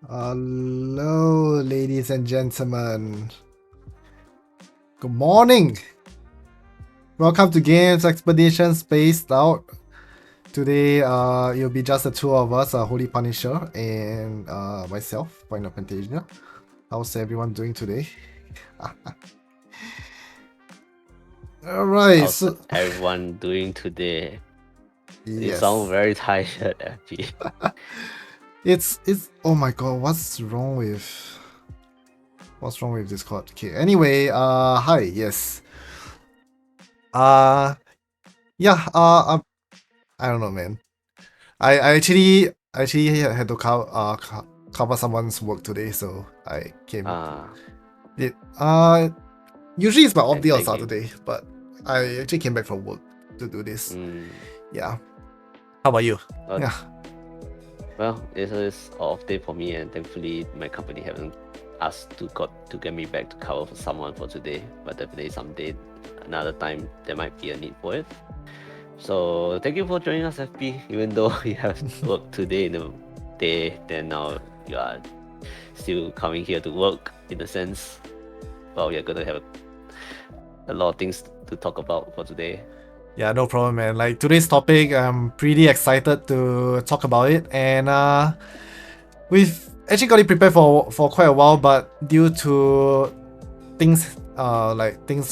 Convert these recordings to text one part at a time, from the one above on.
Hello, ladies and gentlemen. Good morning. Welcome to Games Expedition Spaced Out. Today, it'll be just the two of us, Holy Punisher and myself, Point of Fantasia. How's everyone doing today? Alright, How's so everyone doing today? You yes, sound very tired, FP. it's oh my god, what's wrong with Discord? Okay, anyway, hi, yes, uh, yeah, I don't know, man. I actually had to cover someone's work today, so I came. Ah, It usually it's my off day on thank you. Saturday, but I actually came back from work to do this. Mm, Yeah. How about you? well, Yeah. well, it is off day for me, and thankfully my company haven't asked to get me back to cover for someone for today. But definitely someday, another time, there might be a need for it. So thank you for joining us, FP. Even though you have work today in the day, then now you are still coming here to work in a sense. Well, we are gonna have a lot of things to talk about for today. Yeah, no problem, man. Like today's topic, I'm pretty excited to talk about it, and we've actually got it prepared for quite a while, but due to things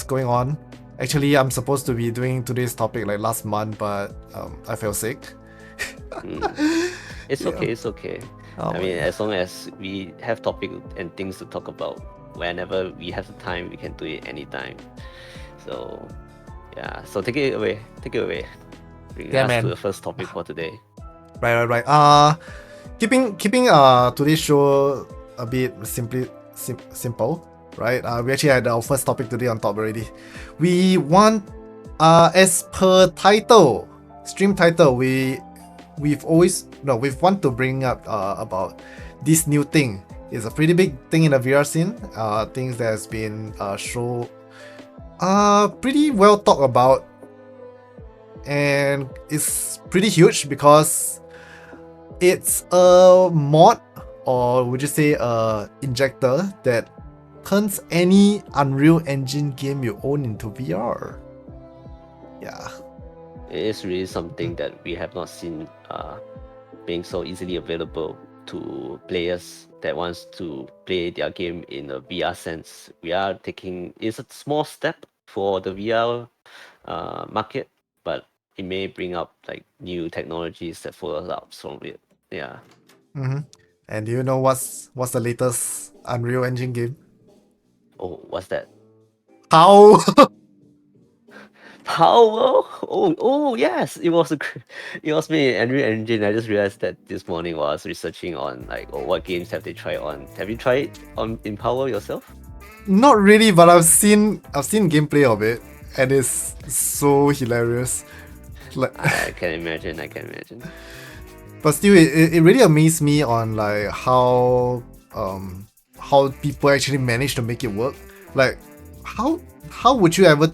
going on. Actually, I'm supposed to be doing today's topic like last month, but I fell sick. It's Yeah. okay, it's okay. Oh I my mean, god. as long as we have topic and things to talk about, whenever we have the time, we can do it anytime. So, yeah. So take it away. Take it away. Bring Yeah, us to man. the first topic for today. Right. Keeping today's show a bit simple, right? We actually had our first topic today on top already. We want, as per title, stream title, we've want to bring up about this new thing. It's a pretty big thing in the VR scene. Things that has been pretty well talked about, and it's pretty huge because it's a mod, or would you say a injector that turns any Unreal Engine game you own into VR. Yeah. It is really something that we have not seen being so easily available to players that wants to play their game in a VR sense. We are taking it's a small step for the VR market, but it may bring up like new technologies that follows up from it. Yeah. Mm-hmm. And do you know what's the latest Unreal Engine game? Oh, what's that? How? Power. Oh yes, it was it was me, Andrew Engine. I just realized that this morning while I was researching on like what games have they tried on. Have you tried it on in Power yourself? Not really, but I've seen gameplay of it, and it's so hilarious. Like, I can imagine. I can imagine. but still, it really amazed me on like how people actually manage to make it work. Like, how would you ever,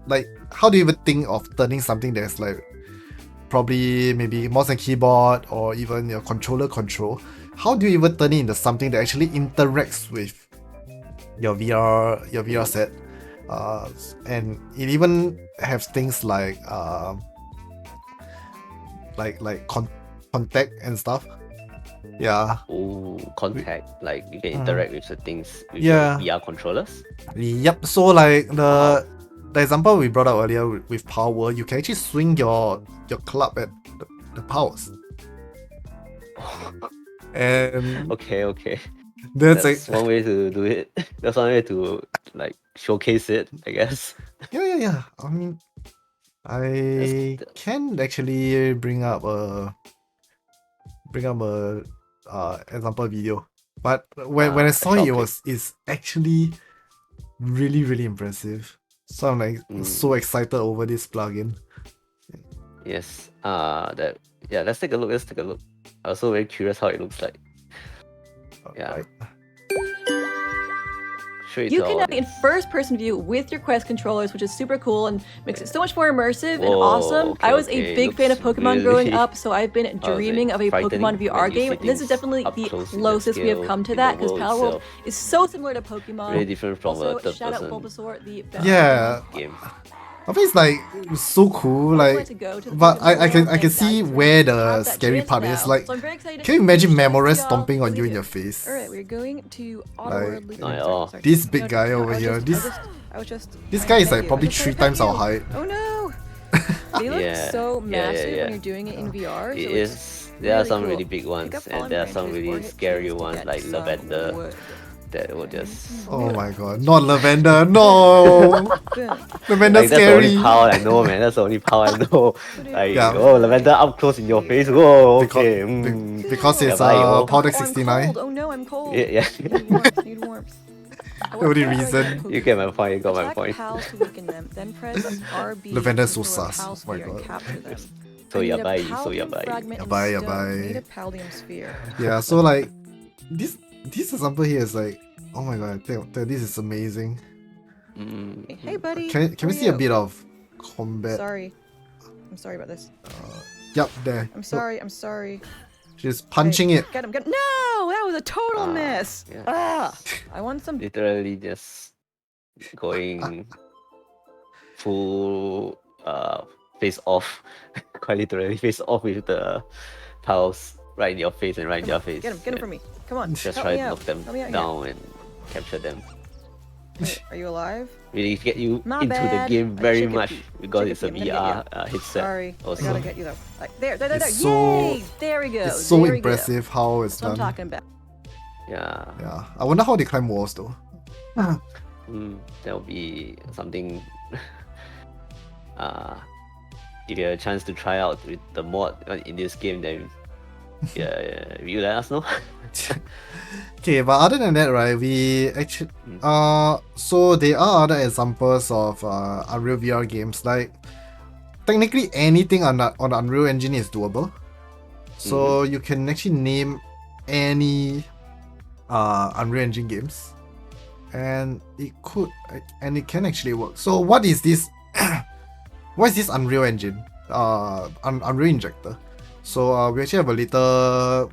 like, how do you even think of turning something that's like probably maybe mouse and keyboard or even your controller control? How do you even turn it into something that actually interacts with your VR set? And it even has things like contact and stuff. Yeah. Oh, contact. Like you can Mhm. interact with the things with your Yeah. VR controllers. Yep. So like Wow. the example we brought up earlier with power, you can actually swing your club at the powers, and Okay. that's like That's one way to do it. That's one way to like showcase it, I guess. yeah. I mean, That's I can actually bring up a example video, but when I saw it, short clip. it's actually really impressive. So I'm like so Mm, excited over this plugin. yes. That yeah. Let's take a look. Let's take a look. I'm also very curious how it looks like. Yeah. Right. show it You to can our now be in audience. first-person view with your Quest controllers, which is super cool and makes it so much more immersive and Whoa, awesome. okay, I was okay, a big fan of looks Pokemon growing really- up, so I've been dreaming of a frightening Pokemon VR when you game, see and this is things definitely up the close in the closest we have scale come to in that, the because world Palworld itself. is so similar to Pokemon. Really different from Also, a third shout out person Bulbasaur, the Yeah. game. I think it's like so cool, I like, like to go to the but Pokemon I can world and see dive through where and the have that scary chance part now. is. Like, So I'm very excited can you to imagine share this Memoris with y'all. stomping on What do you we in do? your face? Alright, we're going to Like, Autoworld. No, oh. Sorry. This big No, guy no, over I was here, just- I was just this trying guy to is pet like you. probably I was just 3 trying to times our pet height. you. Oh no! They look Yeah, so yeah, yeah, massive yeah. when you're doing it in VR. It so is. it's There are really some cool. really big Pick ones, up and fallen there are some branches or really hit scary trees to ones get like some Lavender wood. that will just. Oh my god, not Lavender, no! Boom. Lavender Like, that's the only scary! power I know, man. That's the only power I know. Like, Yeah. oh, Lavender up close in your face. Whoa, Because, okay. because it's Yeah, bye, oh. Powder Deck Oh, I'm 69. cold. Oh no, I'm cold. Yeah, yeah. Need warmth. Need warmth. I The only want to reason. get You get my point. You got my Attack point. pals to weaken them, then press RB Lavender's to so throw a sus. pal Oh my sphere and god. capture them. So I need yeah, a bye. So paldium yeah, bye. fragment in Yabai, stone. yabai. Need a paldium sphere. Yeah, so like, this example here is like, oh my god, this is amazing. Hey buddy. Can we how are see a you? bit of combat? Sorry. I'm sorry about this. Yup, there. I'm sorry. I'm sorry. She's punching Hey, it. Get him. Get him. No, that was a total Ah, miss. yeah. Ah, I want some. Literally just going full face off. Quite literally face off with the pals right in your face and right in your face. Get him. Get him for me. Come on. Just help try me to out. knock them Help me out here. down and capture them. Hey, are you alive? Really get you My into bad. the game I very chicken much feet. because Chicken it's a feet. I'm gonna get VR headset. Sorry. Also. I gotta get you though. Like, there. It's so- Yay! There we go. It's so there we go. impressive how it's That's what I'm done. talking about. Yeah. Yeah, I wonder how they climb walls though. That would be something. If you have a chance to try out with the mod in this game, then yeah, you let us know. Okay, but other than that, right, we actually so there are other examples of Unreal VR games. Like technically anything on the Unreal Engine is doable. So you can actually name any Unreal Engine games, and it can actually work. So what is this? What is this Unreal Engine? Unreal Injector. So we actually have a little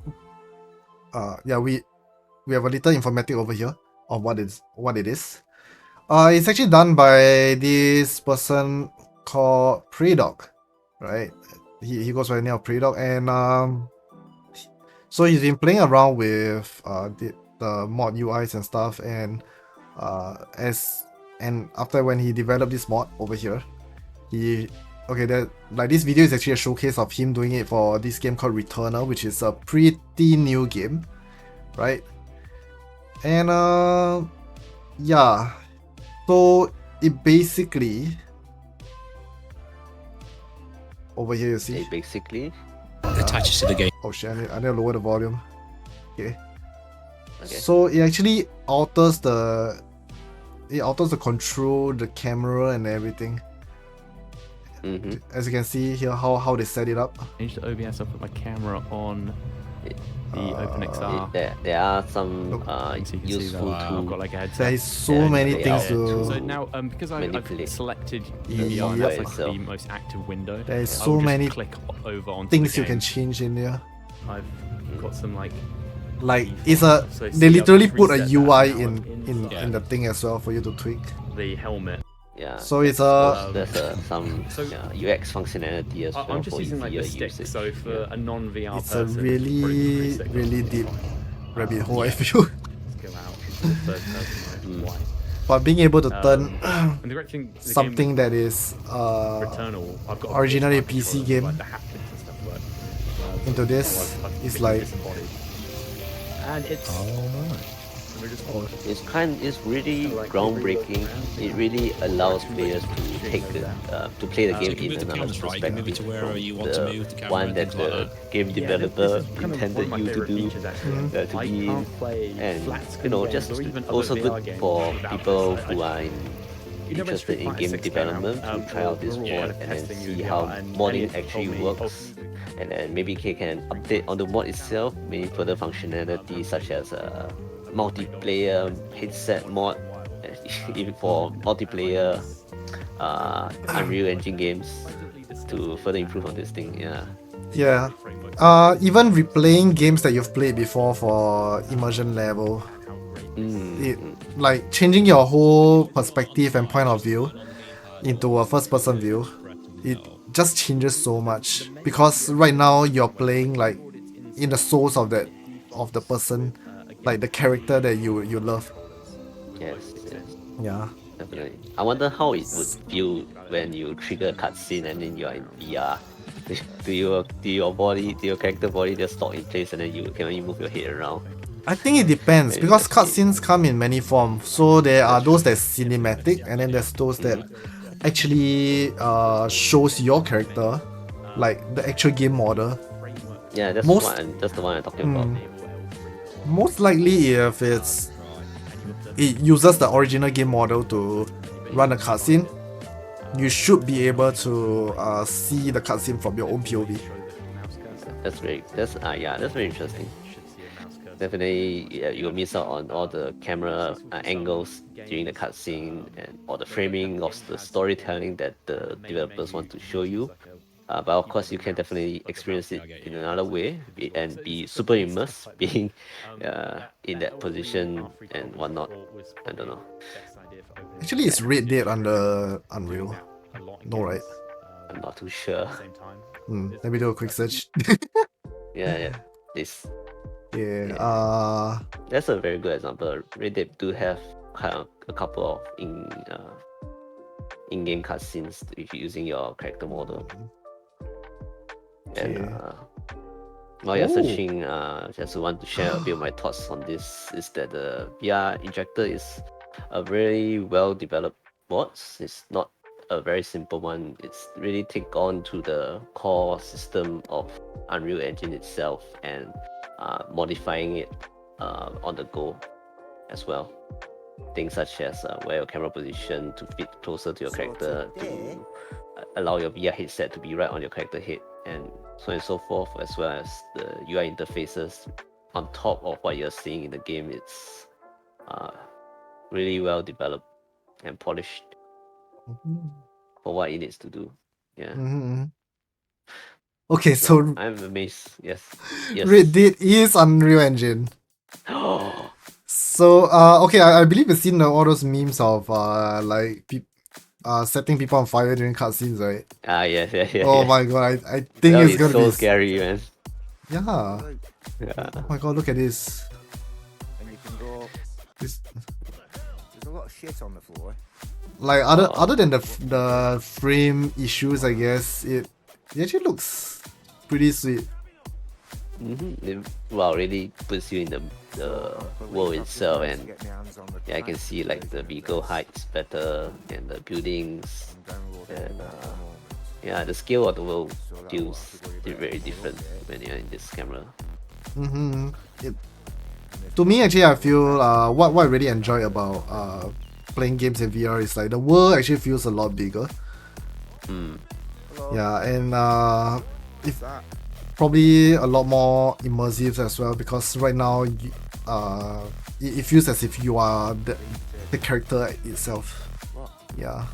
we have a little informatic over here of what it is. It's actually done by this person called Predog, right? He goes by the name of Predog, and so he's been playing around with the mod UIs and stuff, and after when he developed this mod over here, this video is actually a showcase of him doing it for this game called Returnal, which is a pretty new game, right? And yeah, so it basically over here you see. It basically. attaches to the game. Oh shit! I need to lower the volume. Okay. Okay. So it actually alters the control, the camera, and everything. As you can see here, how they set it up. Change the OBS. I'll put my camera on the OpenXR. There are some So you can see useful that. I've got tools. like a headset. There is so Yeah, many they things are. to. So now, because I've Manipulate. selected Yep. VR, that's like Itself. the most active window. There is I so will just many click over onto things the you game. can change in there. I've got some like It's a So they see, literally I've put a reset that UI now. in Yeah. the thing as well for you to tweak. the helmet. Yeah. So it's a There's some So- UX functionality as well I'm just for using like the easier stick. usage. So for a non-VR it's a person, really really deep rabbit hole I feel. Let's go out to the third person mode. Why? But being able to turn And the great thing, the something game, that is Returnal, I've got a originally PS5 PC controller, game like the haptics and stuff work. into this I've is been like disembodied. And it's we're just It's really like groundbreaking. It really allows players to take to play the So game you can in move the another cameras right, you can move it perspective to wherever from you want to the move the camera one and that things like the that. game Yeah, developer this is kind of one intended of my you to favourite do. features, actually. To I be can't play and flat you screen know games just or even other also VR good games for without people this. who are You know, when interested Street in Fighter game 6 came out, development to try out this we were all mod kind of and then testing see VR, how and modding Elliot actually told me, works, and then maybe they can update on the mod itself, maybe further functionality such as multiplayer headset mod even for multiplayer Unreal Engine games to further improve on this thing. Yeah. Yeah. Even replaying games that you've played before for immersion level, it like changing your whole perspective and point of view into a first-person view. It just changes so much because right now you're playing like in the souls of the person, like the character that you love. Yes. Yeah. Definitely. I wonder how it would feel when you trigger a cutscene and then you're in VR. Do your character body just lock in place and then you can only move your head around? I think it depends Maybe because that's it. cutscenes come in many forms. So there are That's those true. that's cinematic, and then there's those that actually shows your character, like the actual game model. Yeah, that's the one I'm talking about. Most likely, if it uses the original game model to run a cutscene, you should be able to see the cutscene from your own POV. That's very interesting. Definitely, yeah, you'll miss out on all the camera angles during the cutscene and all the framing of the storytelling that the developers want to show you. But of course, you can definitely experience it in another way and be super immersed, being in that position and whatnot. I don't know. Actually, it's Red Dead under Unreal. No, right? I'm not too sure. Let me do a quick search. Yeah. This. Yeah. That's a very good example. Red Dead do have kind of a couple of in-game cutscenes if you're using your character model. And while you're searching, just want to share a bit of my thoughts on this. Is that the VR Injector is a very well developed mod. It's not a very simple one. It's really take on to the core system of Unreal Engine itself and modifying it on the go as well. Things such as where your camera position to fit closer to your character, to allow your VR headset to be right on your character head, and so on and so forth, as well as the UI interfaces on top of what you're seeing in the game. It's really well developed and polished for what it needs to do. Yeah. Okay, so I'm amazed. Yes. Red Dead is Unreal Engine. So okay, I believe you've seen all those memes of like setting people on fire during cutscenes, right? Yeah. Oh my god, I think it's gonna so be scary, man. Yeah. Yeah. Oh my god, look at this. And you can go. This There's a lot of shit on the floor. like other than the frame issues, I guess it actually looks pretty sweet. It really puts you in the world itself, and yeah, I can see like the vehicle heights better and the buildings, and yeah, the scale of the world feels very different when you're in this camera. To me, actually, I feel what I really enjoy about playing games in VR is like the world actually feels a lot bigger. Yeah, and if probably a lot more immersive as well, because right now it feels as if you are the character itself. Yeah.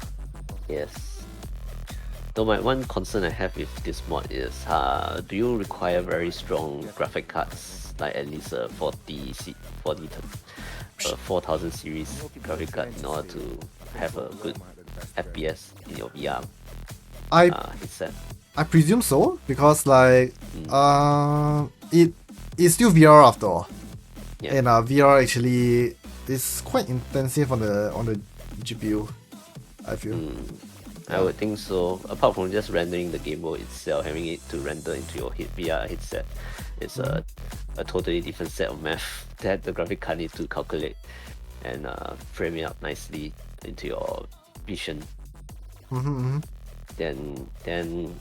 Yes. So my one concern I have with this mod is, do you require very strong graphic cards, like at least a 4000 series graphic card in order to have a good FPS in your VR headset? I presume so, because like it's still VR after all. Yeah. And VR actually is quite intensive on the GPU, I feel. I would think so. Apart from just rendering the game world itself, having it to render into your VR headset, it's a totally different set of math that the graphic card needs to calculate and frame it up nicely into your vision. Then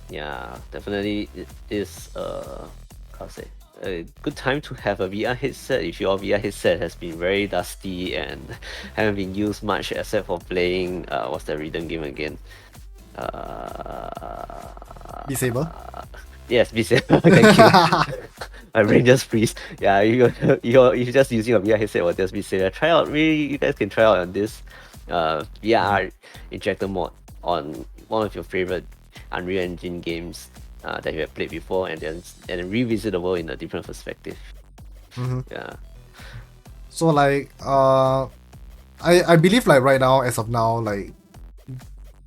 yeah, definitely it is a good time to have a VR headset if your VR headset has been very dusty and haven't been used much except for playing what's the rhythm game again? Beat Saber? Yes, Beat Saber. Thank you. My brain just freeze. Yeah, you're just using a VR headset or just Beat Saber. You guys can try out on this. VR Injector mod on one of your favorite Unreal Engine games that you have played before, and then revisit the world in a different perspective. Mhm. Yeah. So like I believe like right now, as of now, like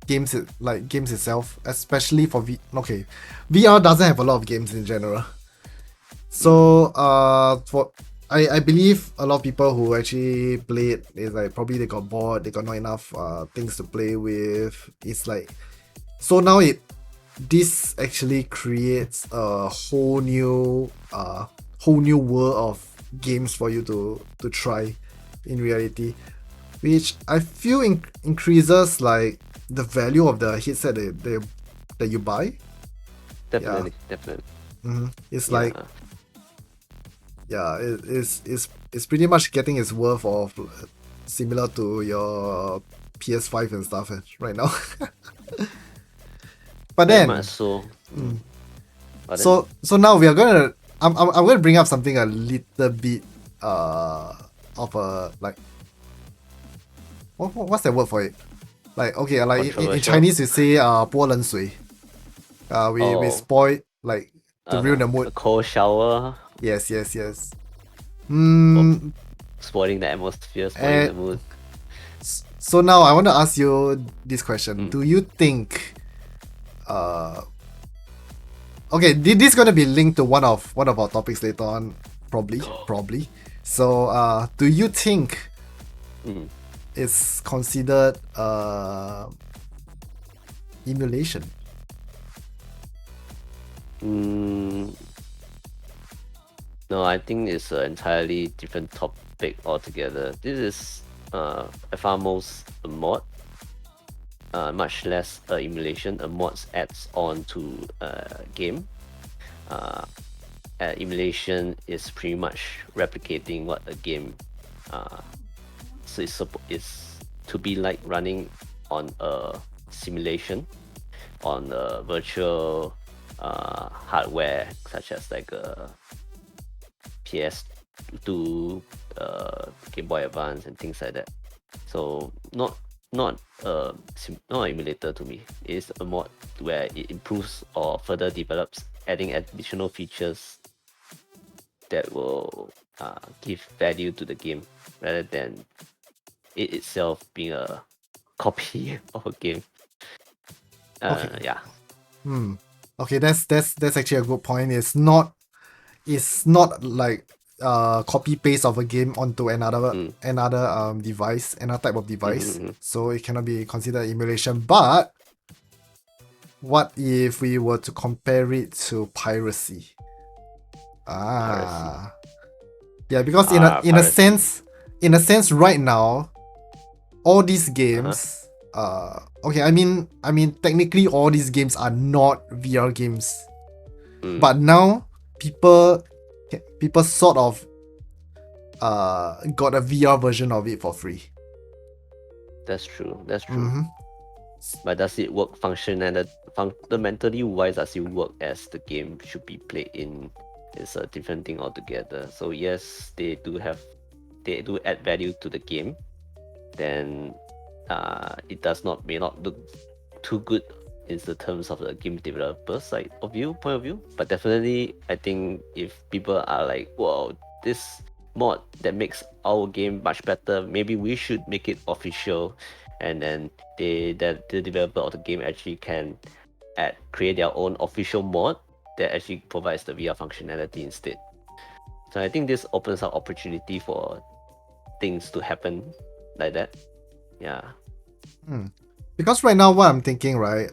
games itself, especially for VR doesn't have a lot of games in general. So for I believe a lot of people who actually play it is like probably they got bored, they got not enough things to play with. It's like, so now this actually creates a whole new world of games for you to try in reality, which I feel increases like the value of the headset that you buy. Definitely. It's Yeah. like, yeah, it's pretty much getting its worth of similar to your PS5 and stuff right now. But Very then, much so. But then, so now we are gonna I'm gonna bring up something a little bit of a like what's the word for it? Like, okay, like in controversial. Chinese we say 泼冷水. We Oh. spoil like to ruin the mood. A cold shower, Yes. spoiling the atmosphere, spoiling the mood. So now I want to ask you this question. Do you think okay, this is gonna be linked to one of our topics later on, probably. So do you think it's considered emulation? No, I think it's an entirely different topic altogether. This is I found most a mod, much less emulation. A mod adds on to a game. Emulation is pretty much replicating what a game so it's to be like running on a simulation on a virtual hardware such as like a PS2, Game Boy Advance, and things like that. So not an emulator to me. It's a mod where it improves or further develops, adding additional features that will give value to the game rather than it itself being a copy of a game. Okay. Yeah. Okay, that's actually a good point. It's not like copy paste of a game onto another device, another type of device. So it cannot be considered emulation. But what if we were to compare it to piracy? Yeah, because in a sense right now, all these games okay, I mean technically all these games are not VR games. But now people sort of got a VR version of it for free. That's true. But does it work fundamentally wise? Does it work as the game should be played in? It's a different thing altogether. So yes, they do add value to the game. Then it may not look too good in the terms of the game developer's point of view. But definitely, I think if people are like, wow, this mod that makes our game much better, maybe we should make it official, and then the developer of the game actually can create their own official mod that actually provides the VR functionality instead. So I think this opens up opportunity for things to happen like that. Yeah. Because right now what I'm thinking, right?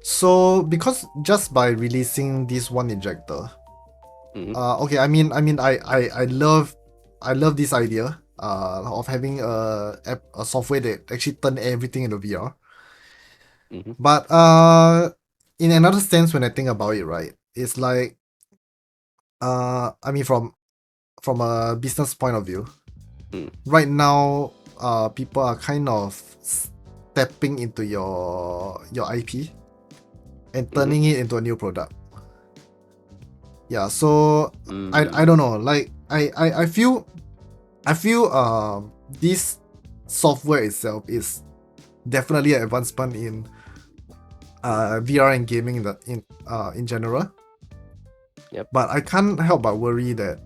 So because just by releasing this one injector, okay, I mean I love this idea of having a software that actually turn everything into VR. But in another sense, when I think about it, right, it's like I mean from a business point of view, right now people are kind of stepping into your IP and turning it into a new product. Yeah, so I don't know, like I feel this software itself is definitely an advancement in VR and gaming in general. Yep. But I can't help but worry that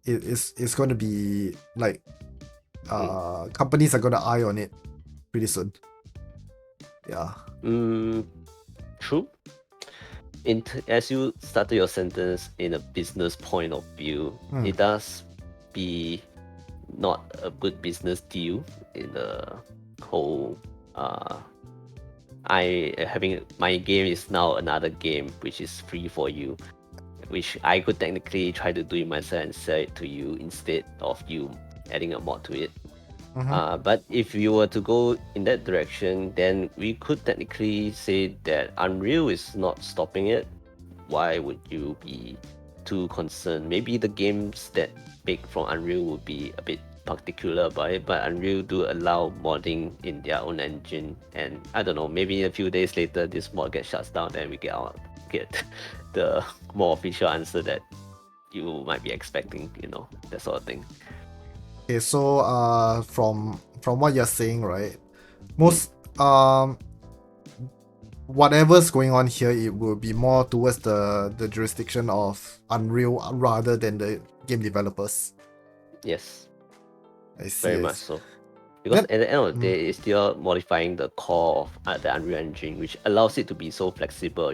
it's going to be like companies are going to eye on it pretty soon. Yeah. True. As you started your sentence in a business point of view, it does be not a good business deal in the whole having my game is now another game which is free for you, which I could technically try to do it myself and sell it to you instead of you adding a mod to it. But if you were to go in that direction, then we could technically say that Unreal is not stopping it. Why would you be too concerned? Maybe the games that make from Unreal would be a bit particular about it, but Unreal do allow modding in their own engine, and I don't know, maybe a few days later this mod gets shut down and we get the more official answer that you might be expecting, that sort of thing. Okay, so from what you're saying, right? Most whatever's going on here, it will be more towards the jurisdiction of Unreal rather than the game developers. Yes, I see. very much so. Because at the end of the day, it's still modifying the core of the Unreal Engine, which allows it to be so flexible.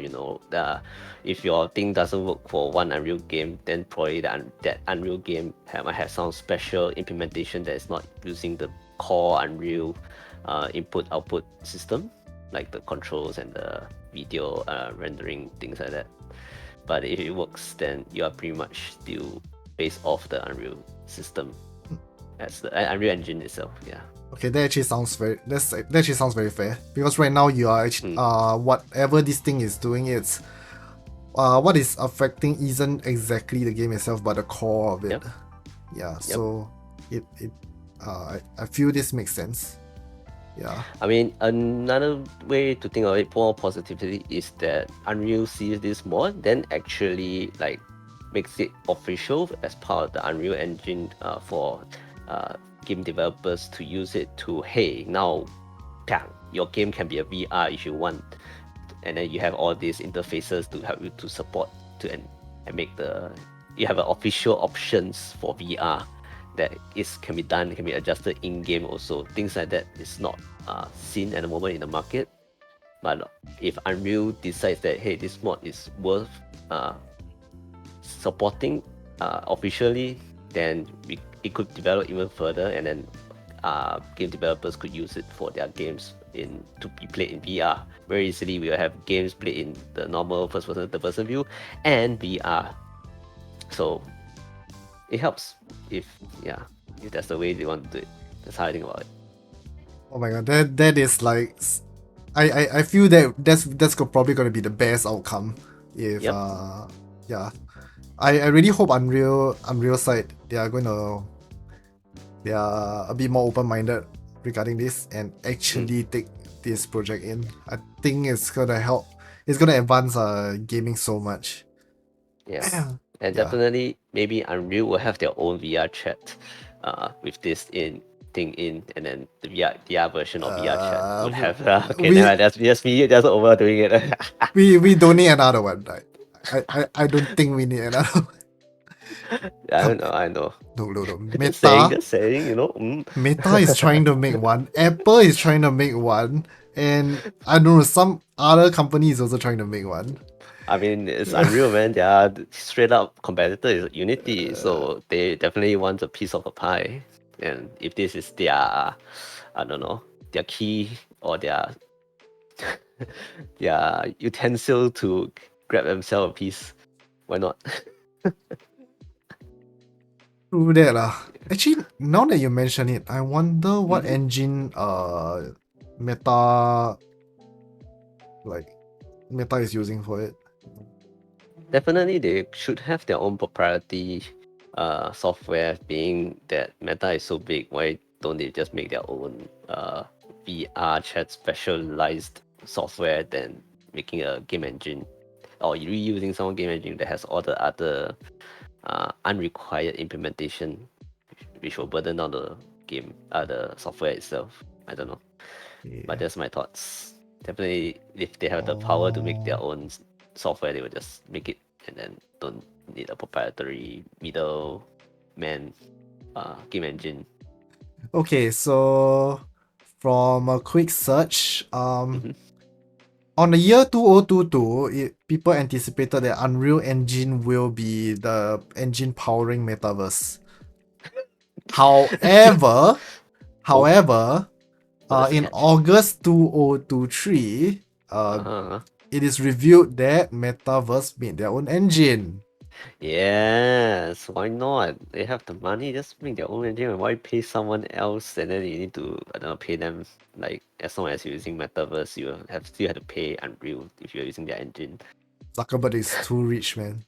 If your thing doesn't work for one Unreal game, then probably that Unreal game might have some special implementation that is not using the core Unreal input-output system, like the controls and the video rendering, things like that. But if it works, then you are pretty much still based off the Unreal system as the Unreal Engine itself. Yeah. Okay, that actually sounds very fair, because right now you are actually, whatever this thing is doing, it's what is affecting isn't exactly the game itself but the core of it. Yep. Yeah. Yep. So I feel this makes sense. Yeah. I mean, another way to think of it more positively is that Unreal sees this mod, then actually makes it official as part of the Unreal Engine for game developers to use it to, hey, now your game can be a VR if you want, and then you have all these interfaces to help you to support and make you have official options for VR that can be adjusted in game also. Things like that is not seen at the moment in the market, but if Unreal decides that, hey, this mod is worth supporting officially, then it could develop even further, and then game developers could use it for their games to be played in VR. Very easily, we'll have games played in the normal first person, third person view, and VR. So it helps if that's the way they want to do it. That's how I think about it. Oh my god, that is like, I feel that's probably gonna be the best outcome if yeah. I really hope Unreal side they are a bit more open-minded regarding this and actually take this project in. I think it's gonna help. It's gonna advance gaming so much. Yeah. And definitely maybe Unreal will have their own VR chat with this thing in, and then the VR version of VR chat would have that's me just overdoing it. we don't need another one, right? I don't think we need another one. I know. No. Meta. Just saying, Meta is trying to make one. Apple is trying to make one. And I don't know, some other company is also trying to make one. I mean, it's Unreal, man. Their straight up competitor is Unity. So they definitely want a piece of the pie. And if this is their, I don't know, their key or their utensil to grab themselves a piece, why not? True that. Actually, now that you mention it, I wonder what engine Meta is using for it. Definitely, they should have their own proprietary software. Being that Meta is so big, why don't they just make their own VR chat specialized software than making a game engine, or reusing some game engine that has all the other unrequired implementation, which will burden on the game, the software itself. I don't know, but that's my thoughts. Definitely, if they have the power to make their own software, they will just make it and then don't need a proprietary middleman game engine. Okay, so from a quick search, Mhm. on the year 2022, people anticipated that Unreal Engine will be the engine powering metaverse. However, however, What is the in catch? August 2023, Uh-huh. it is revealed that Metaverse made their own engine. Yes, why not? They have the money, just make their own engine. Why pay someone else and then you need to, I don't know, pay them, like, as long as you're using Metaverse, you still have to pay Unreal if you're using their engine. Zuckerberg is too rich, man.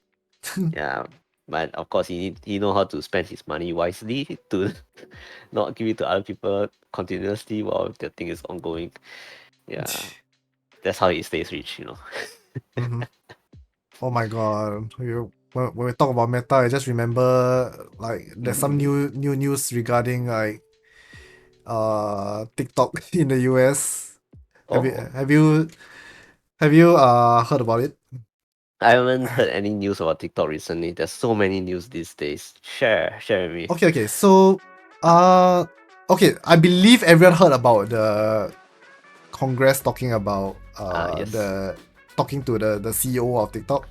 Yeah, but of course he know how to spend his money wisely to not give it to other people continuously while the thing is ongoing. Yeah, that's how he stays rich, you know. Mhm. Oh my god. When we talk about Meta, I just remember like there's some new news regarding like TikTok in the US. Have you Oh, have you have you heard about it? I haven't heard any news about TikTok recently. There's so many news these days. Share with me. Okay, so okay, I believe everyone heard about the Congress talking about Yes. the talking to the CEO of TikTok.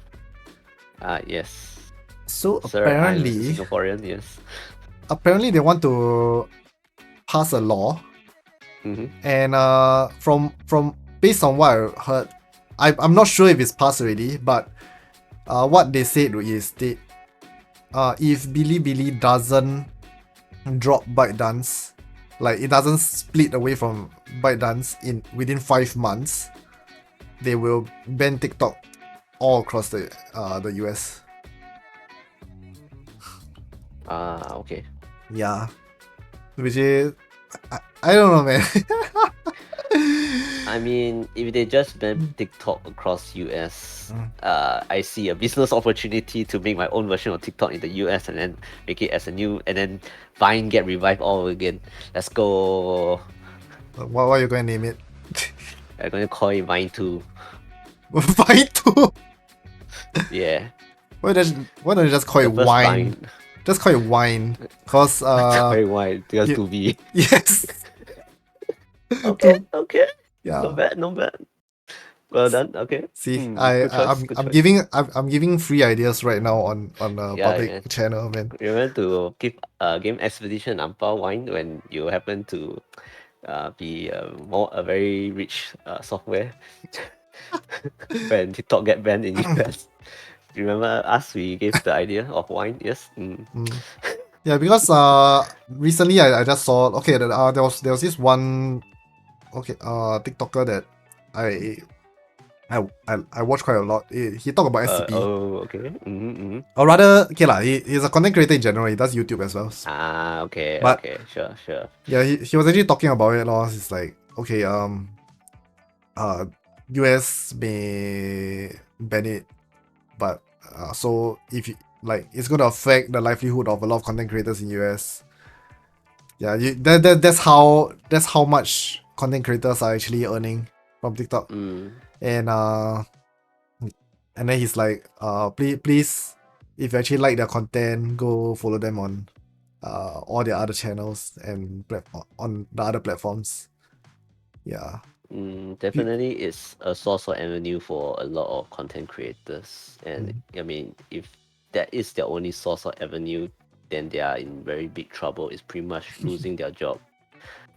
Yes. So Sir, I'm Singaporean, yes. apparently they want to pass a law, Mm-hmm. and from based on what I heard, I'm not sure if it's passed already, but what they said is if Bilibili doesn't drop ByteDance, like it doesn't split away from ByteDance within 5 months, they will ban TikTok all across the US. Okay. Yeah, which is I don't know, man. I mean, if they just ban TikTok across US, Mm. I see a business opportunity to make my own version of TikTok in the US and then make it as a new, and then Vine get revived all over again. Let's go. What are you going to name it? I'm going to call it Vine 2. Vine too. Yeah. Why don't you just call The it first wine? Vine. Just call it wine, cause Very wide. Just y- to be. yes, Okay, to okay. Not yeah. bad, not bad. Well done. Okay. See, Good choice. Good choice. I'm giving free ideas right now on a Yeah, public yeah. channel, man. Remember to give Game Expedition Ampao wine when you happen to be a very rich software when TikTok get banned in US. Remember us? We gave the idea of wine. Yes. Mm. Yeah, because recently I just saw there was this one TikToker that I I watch quite a lot. He talked about SCP. Okay. Or rather, okay lah, he's a content creator in general. He does YouTube as well. Okay. But Okay. Sure. yeah, he was actually talking about it. Lor. It's like okay, uh, US may ban it, but so if you, like it's going to affect the livelihood of a lot of content creators in US. Yeah, that's how much content creators are actually earning from TikTok. And then he's like, please, if you actually like their content, go follow them on all their other channels and on the other platforms. Yeah. Definitely it's a source of avenue for a lot of content creators, and I mean, if that is their only source of avenue, then they are in very big trouble. It's pretty much losing their job.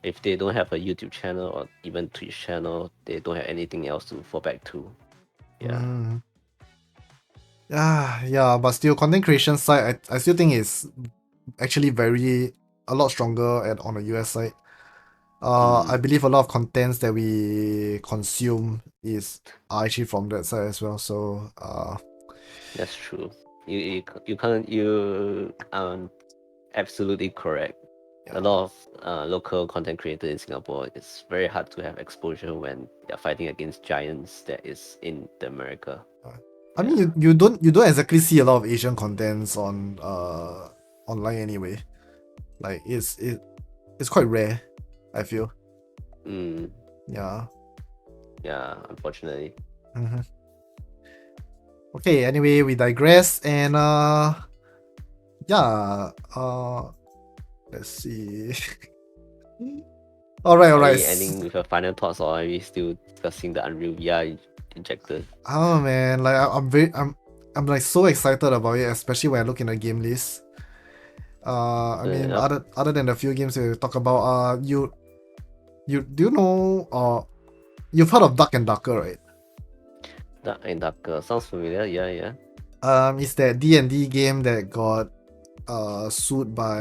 If they don't have a YouTube channel or even Twitch channel, they don't have anything else to fall back to. Yeah. Yeah, but still, content creation side, I still think is actually a lot stronger on the US side. I believe a lot of contents that we consume are actually from that side as well. So That's true. You can't you absolutely correct. yeah. A lot of local content creators in Singapore, it's very hard to have exposure when they're fighting against giants that is in the America. I mean, you don't exactly see a lot of Asian contents on online anyway. Like it's quite rare, I feel. Mm, Yeah. yeah, unfortunately. Mm-hmm. Okay, anyway, we digress, and yeah, let's see. all Are right. we ending with your final thoughts, or are we still discussing the Unreal VR Injector? Oh man, like I'm like so excited about it, especially when I look in the game list. I mean, Yep. other than the few games we talk about, you do you know, you've heard of Dark and Darker, right? Dark and Darker sounds familiar. Yeah, yeah. It's that D&D game that got sued by,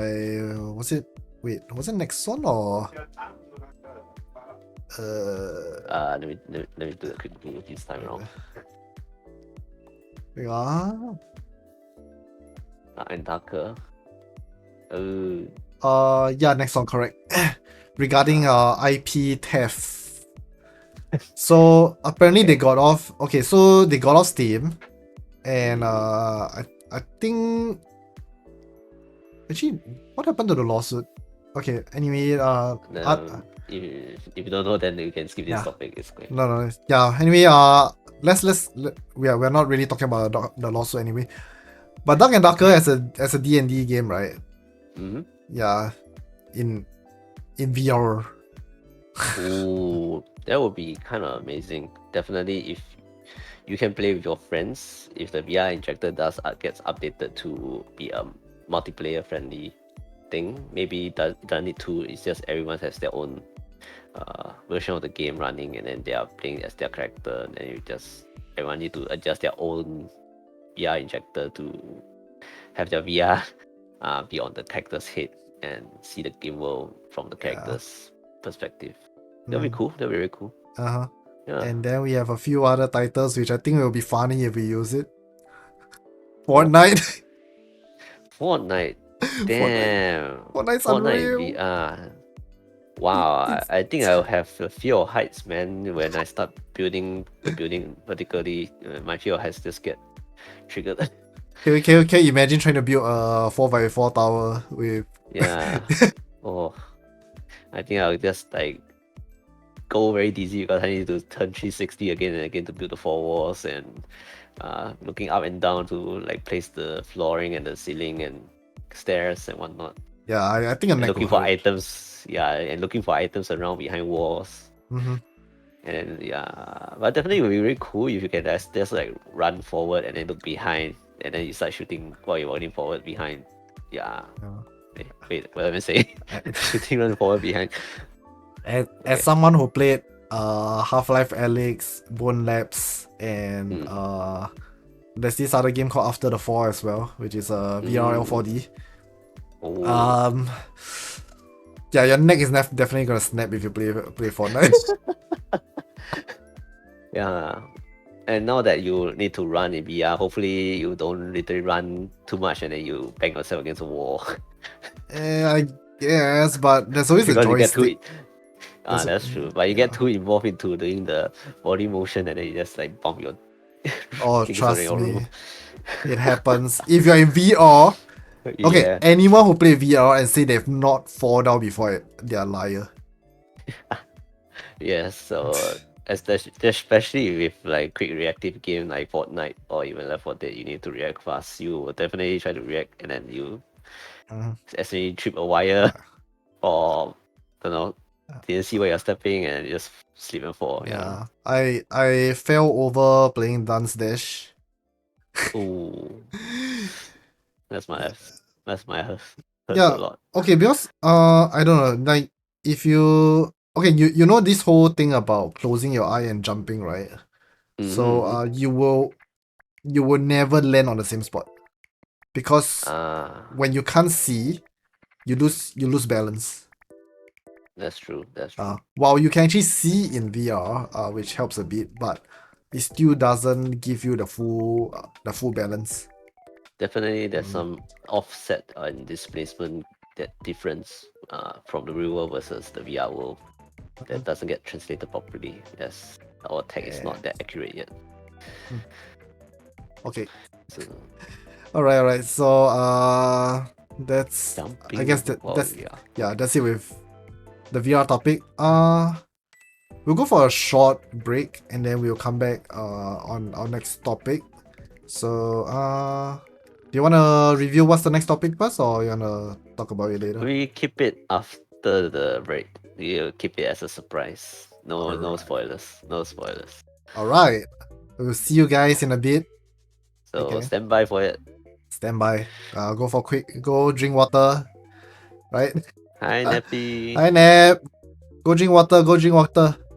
was it Nexon or Let me do a quick Google this time around. yeah. Dark and Darker. Yeah, Nexon, correct. Regarding IP theft. So apparently they got off. Okay, so they got off Steam, and I think actually, what happened to the lawsuit? Okay, anyway, If you don't know, then you can skip this yeah. topic. It's great. No, yeah. Anyway, we're not really talking about the lawsuit anyway. But Dark and Darker as a D&D game, right? Mm-hmm. Yeah, in VR. Ooh, that would be kind of amazing. Definitely, if you can play with your friends, if the VR injector gets updated to be a multiplayer friendly thing, maybe doesn't need to. It's just everyone has their own version of the game running, and then they are playing as their character, and then everyone need to adjust their own VR injector to have their VR be on the character's head and see the game world from the character's perspective. That'll be cool. That'll be very cool. Uh-huh. Yeah. And then we have a few other titles which I think will be funny if we use it. Fortnite. Fortnite. Damn. Fortnite's Fortnite unreal. VR. Wow, I think I'll have a fear of heights, man. When I start building the building, particularly, my fear of heights just get triggered. Okay. Imagine trying to build a 4x4 tower with. Yeah. Oh, I think I'll just like go very dizzy because I need to turn 360 again and again to build the four walls, and looking up and down to like place the flooring and the ceiling and stairs and whatnot. Yeah, I think a And neck looking will for hurt. items. Yeah, and looking for items around behind walls. Mm-hmm. And yeah, but definitely it would be really cool if you can just like run forward and then look behind, and then you start shooting while you're running forward behind. Yeah. Wait, what am I saying? Shooting run forward behind. As someone who played Half-Life Alyx, Bone Labs, and there's this other game called After the Fall as well, which is a VRL 4D. Oh. Yeah, your neck is definitely gonna snap if you play Fortnite. Yeah. And now that you need to run in VR, hopefully you don't literally run too much and then you bang yourself against a wall. I guess, but there's always a Because you get joystick. that's true. But you get too involved into doing the body motion and then you just like bump your Oh, things trust around your me, room. it happens. If you're in VR, okay, Yeah. anyone who play VR and say they've not fall down before, they're a liar. Yes, so especially with like quick reactive game like Fortnite or even Left 4 Dead, you need to react fast. You will definitely try to react and then you accidentally trip a wire or didn't see where you're stepping and just slip and fall. Yeah. I fell over playing Dance Dash. Ooh, that's my hurts Yeah. a lot. Okay, because I don't know, like if you okay, you know this whole thing about closing your eye and jumping, right? So you will never land on the same spot. Because when you can't see, you lose balance. That's true. That's true. While you can actually see in VR, which helps a bit, but it still doesn't give you the full balance. Definitely, there's some offset and displacement that difference from the real world versus the VR world that doesn't get translated properly, as our tech is not that accurate yet. Okay. So, Alright. So that's jumping I guess while that's VR. yeah, that's it with the VR topic. We'll go for a short break and then we'll come back on our next topic. So do you wanna review what's the next topic first, or you wanna talk about it later? We keep it after the break. We'll keep it as a surprise. No Alright. spoilers. No spoilers. Alright. We'll see you guys in a bit. So Okay. stand by for it. Stand by. Go drink water. Right? Hi Nappy. Hi Nap. Go drink water.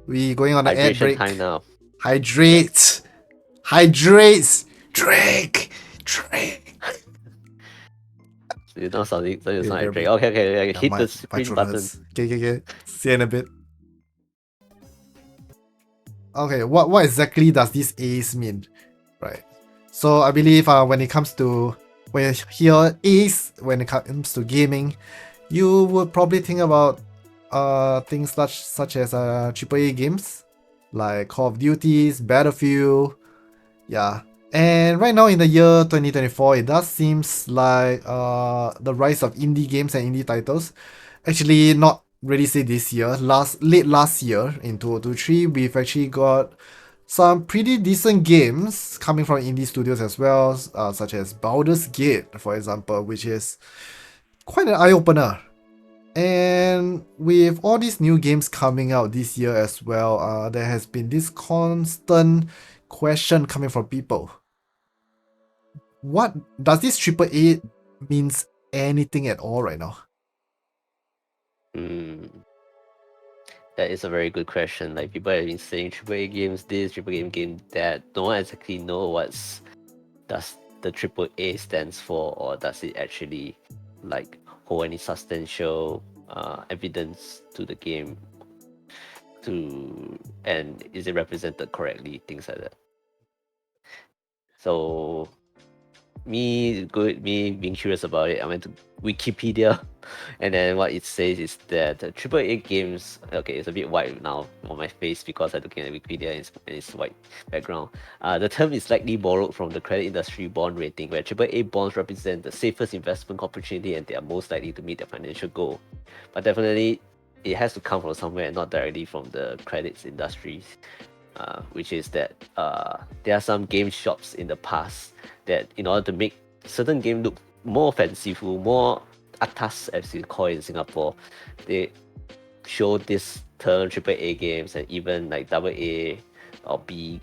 We going on an ad Hydration break. time now. Hydrate. Drink. You're not sounding so it's Yeah, not yeah, a drink. but- Okay. Yeah, Hit my the sprint throat button. hurts. Okay. See you in a bit. Okay, what exactly does this ACE mean? Right. So I believe when you hear ACE when it comes to gaming, you would probably think about things such as AAA games like Call of Duties, Battlefield, yeah. And right now in the year 2024, it does seems like the rise of indie games and indie titles. Actually, not really say this year. Late last year in 2023, we've actually got some pretty decent games coming from indie studios as well, such as Baldur's Gate, for example, which is quite an eye opener. And with all these new games coming out this year as well, there has been this constant question coming from people. What does this AAA means anything at all right now? That is a very good question. Like people have been saying AAA games this, AAA game that. No one exactly know does the AAA stands for, or does it actually like hold any substantial evidence to the game, and is it represented correctly, things like that. So me being curious about it, I went to Wikipedia, and then what it says is that AAA games, okay, it's a bit white now on my face because I'm looking at Wikipedia and it's white background. The term is likely borrowed from the credit industry bond rating, where AAA bonds represent the safest investment opportunity and they are most likely to meet their financial goal. But definitely, it has to come from somewhere, not directly from the credits industries. Which is that there are some game shops in the past that, in order to make certain game look more fanciful, more atas as we call it in Singapore, they show this term AAA games and even like AA or B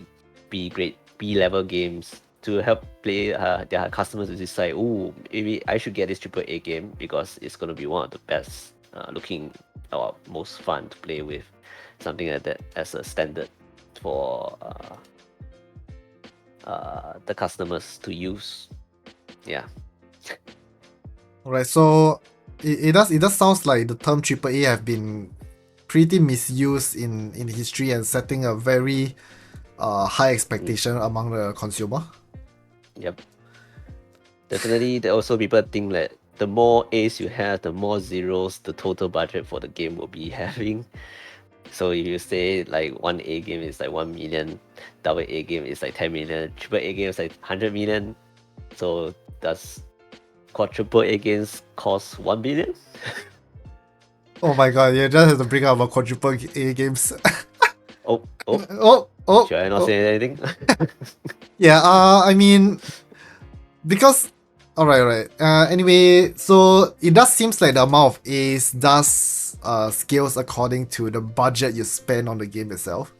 grade B level games to help play their customers to decide, oh, maybe I should get this AAA game because it's going to be one of the best looking or most fun to play with, something like that as a standard for the customers to use. Yeah. Alright, so it does sounds like the term AAA have been pretty misused in history and setting a very high expectation among the consumer. Yep. Definitely, there also people think that the more A's you have, the more zeros the total budget for the game will be having. So if you say like one A game is like 1 million, AA game is like 10 million, AAA game is like 100 million. So does quadruple A games cost 1 billion? Oh my god, you just have to bring up about quadruple A games. Oh, oh, should I not say anything? Yeah, I mean, because alright. Anyway, so it does seems like the amount of A's does scales according to the budget you spend on the game itself.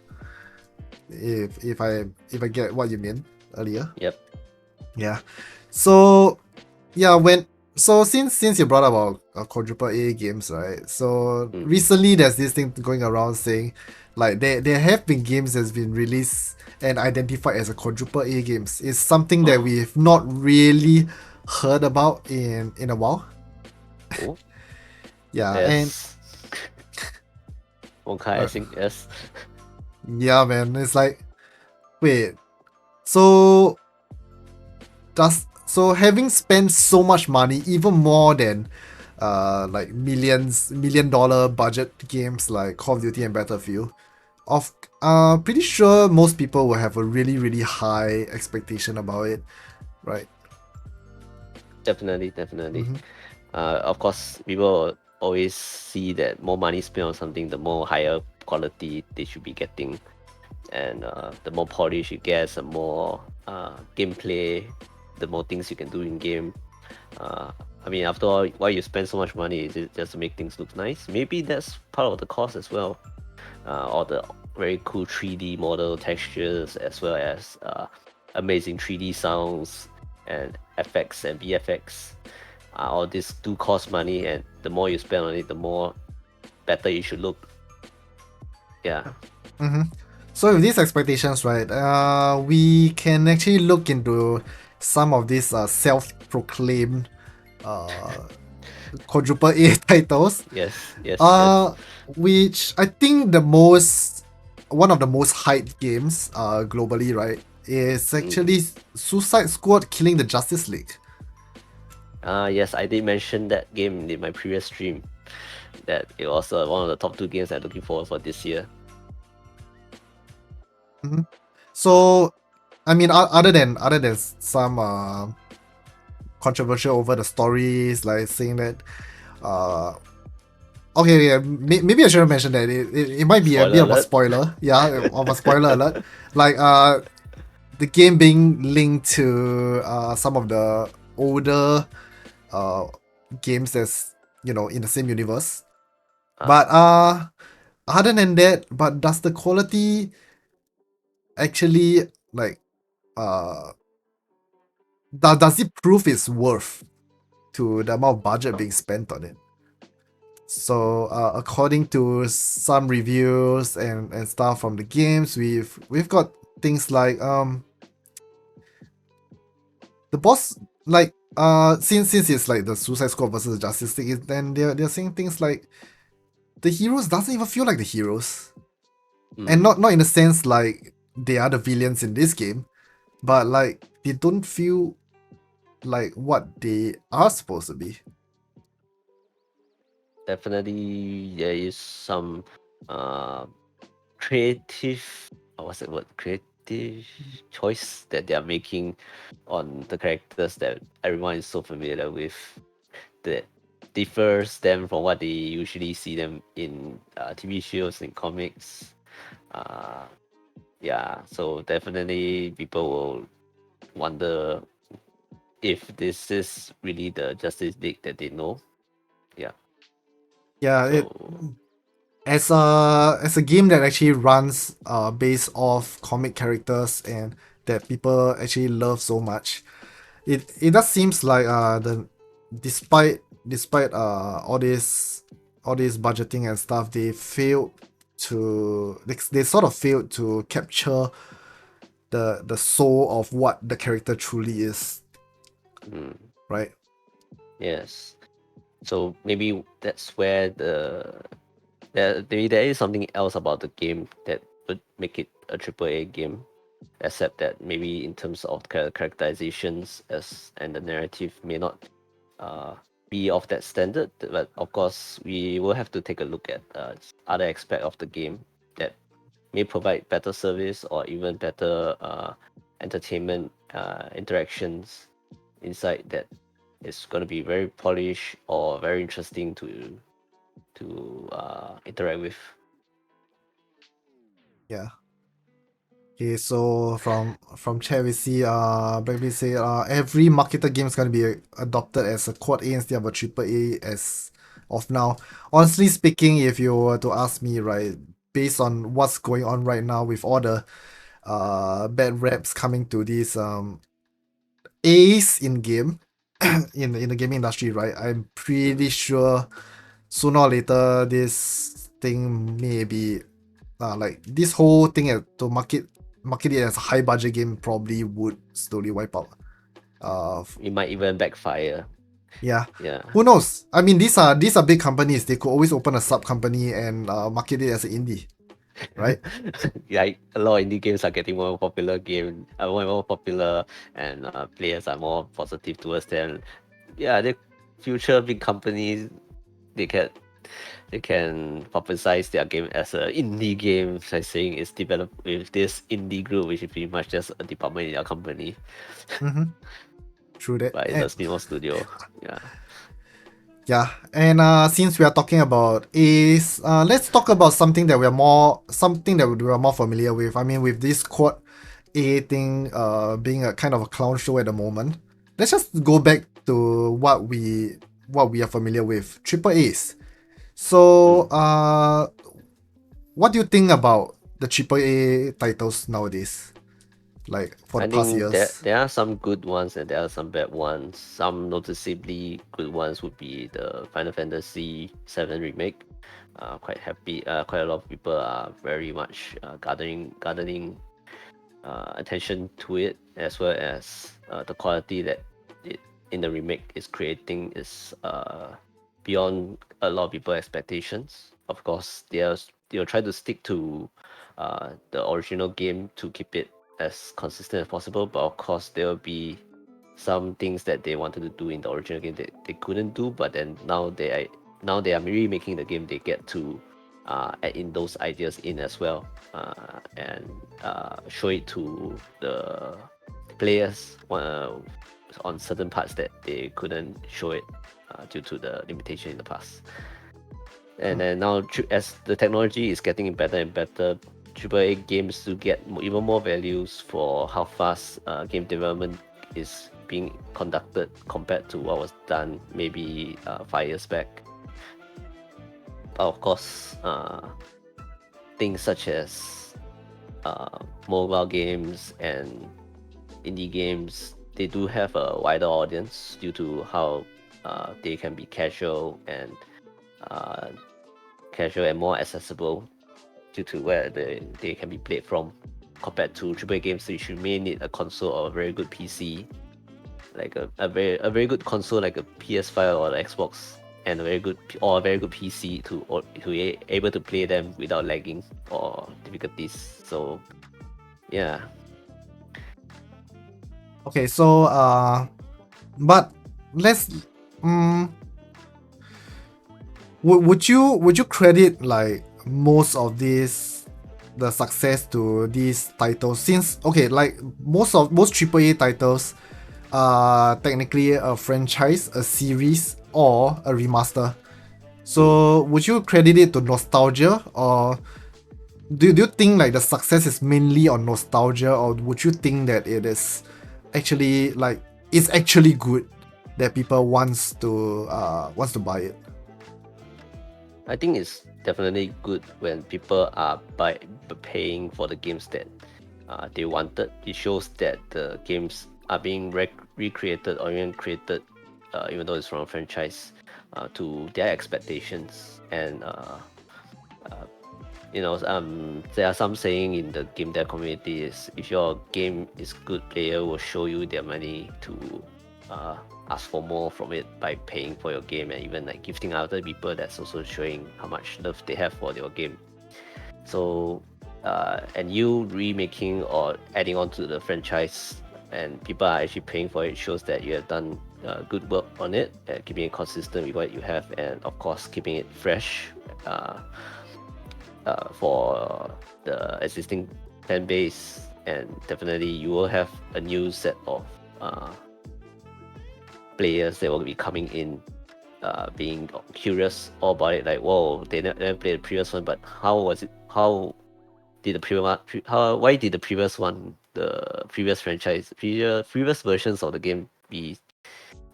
If I get what you mean earlier. Yep. Yeah. So yeah, since you brought up about quadruple A games, right? So recently there's this thing going around saying like there have been games that's been released and identified as a quadruple A games. It's something that we've not really heard about in a while. Oh. Yeah, Yes. Wonkai, I think, yes. Yeah, man. It's like, wait. So having spent so much money, even more than like million dollar budget games like Call of Duty and Battlefield, pretty sure most people will have a really, really high expectation about it, right? Definitely. Of course, people always see that more money spent on something, the more higher quality they should be getting, and the more polish it gets, the more gameplay, the more things you can do in game. I mean, after all, why you spend so much money? Is it just to make things look nice? Maybe that's part of the cost as well. All the very cool 3D model textures, as well as amazing 3D sounds and FX and VFX. All this do cost money, and the more you spend on it, the more better it should look. Yeah. So with these expectations, right, we can actually look into some of these self-proclaimed quadruple A titles, Yes. Yes. which I think one of the most hyped games globally, right, is actually Suicide Squad killing the Justice League. Yes, I did mention that game in my previous stream. That it was one of the top 2 games I'm looking forward for this year. So, I mean, other than some controversial over the stories, like saying that, okay, yeah, maybe I should have mentioned that it might be a bit of a Spoiler alert. spoiler, yeah, of a spoiler alert, like the game being linked to some of the older games that's in the same universe, but other than that, but does the quality actually like does it prove its worth to the amount of budget being spent on it? So according to some reviews and stuff from the games, we've got things like the boss, like since it's like the Suicide Squad versus Justice League, then they're saying things like the heroes doesn't even feel like the heroes, and not in the sense like they are the villains in this game, but like they don't feel like what they are supposed to be. Definitely, there is some creative, what's the word? Creative choice that they are making on the characters that everyone is so familiar with, that differs them from what they usually see them in TV shows and comics. Yeah, so definitely people will wonder if this is really the Justice League that they know. Yeah. Yeah, it So as a game that actually runs based off comic characters and that people actually love so much, it does seems like the despite all this budgeting and stuff, they sort of failed to capture the soul of what the character truly is, right? yes. So maybe that's where there is something else about the game that would make it a AAA game, except that maybe in terms of characterizations and the narrative may not be of that standard. But of course, we will have to take a look at other aspect of the game that may provide better service or even better entertainment interactions inside that is going to be very polished or very interesting to interact with. Yeah. Okay, so from chat we see Blackbeard say every marketed game is gonna be adopted as a quad A instead of a triple A as of now. Honestly speaking, if you were to ask me, right, based on what's going on right now with all the bad raps coming to these A's in game in the gaming industry, right? I'm pretty sure sooner or later this thing may be like this whole thing to market it as a high budget game probably would slowly wipe out. It might even backfire. Yeah. Yeah. Who knows? I mean, these are big companies. They could always open a sub company and market it as an indie, right? Like a lot of indie games are getting more popular, more and more popular, and players are more positive towards them. Yeah, the future big companies, they can publicize their game as an indie game, like saying it's developed with this indie group, which is pretty much just a department in their company, True that. but it's a small studio. Yeah. Yeah, and since we are talking about Ace, let's talk about something that we are more familiar with. I mean, with this quad A thing, being a kind of a clown show at the moment. Let's just go back to what we are familiar with. Triple Ace. So, what do you think about the triple A titles nowadays? Like for the I past think years. there are some good ones and there are some bad ones. Some noticeably good ones would be the Final Fantasy VII remake. Quite happy. Quite a lot of people are very much gardening attention to it, as well as the quality that it in the remake is creating is beyond a lot of people's expectations. Of course, they'll try to stick to the original game to keep it as consistent as possible, but of course there will be some things that they wanted to do in the original game that they couldn't do, but then now they are remaking the game, they get to add in those ideas in as well, and show it to the players on certain parts that they couldn't show it due to the limitation in the past. And then now, as the technology is getting better and better, AAA games to get even more values for how fast game development is being conducted compared to what was done maybe 5 years back. But of course, things such as mobile games and indie games, they do have a wider audience due to how they can be uh, casual and more accessible due to where they can be played from, compared to AAA games which you may need a console or a very good PC, like a very good console like a PS5 or an Xbox, and a very good PC to be able to play them without lagging or difficulties. So yeah. Okay, so but let's would you credit like most of this the success to these titles, since okay, like most AAA titles are technically a franchise, a series, or a remaster. So would you credit it to nostalgia, or do you think like the success is mainly on nostalgia, or would you think that it is actually like it's actually good that people wants to buy it? I think it's definitely good when people are paying for the games that they wanted. It shows that the games are being recreated or even created, even though it's from a franchise, to their expectations. And there are some saying in the game dev community is, if your game is good, player will show you their money to ask for more from it by paying for your game, and even like gifting other people. That's also showing how much love they have for your game. So and you remaking or adding on to the franchise and people are actually paying for it, shows that you have done good work on it, keeping it consistent with what you have, and of course keeping it fresh uh, for the existing fan base. And definitely you will have a new set of players that will be coming in, being curious all about it, like, whoa, they never played the previous one, but how was it, how did the previous one, why did the previous one, the previous franchise, previous versions of the game be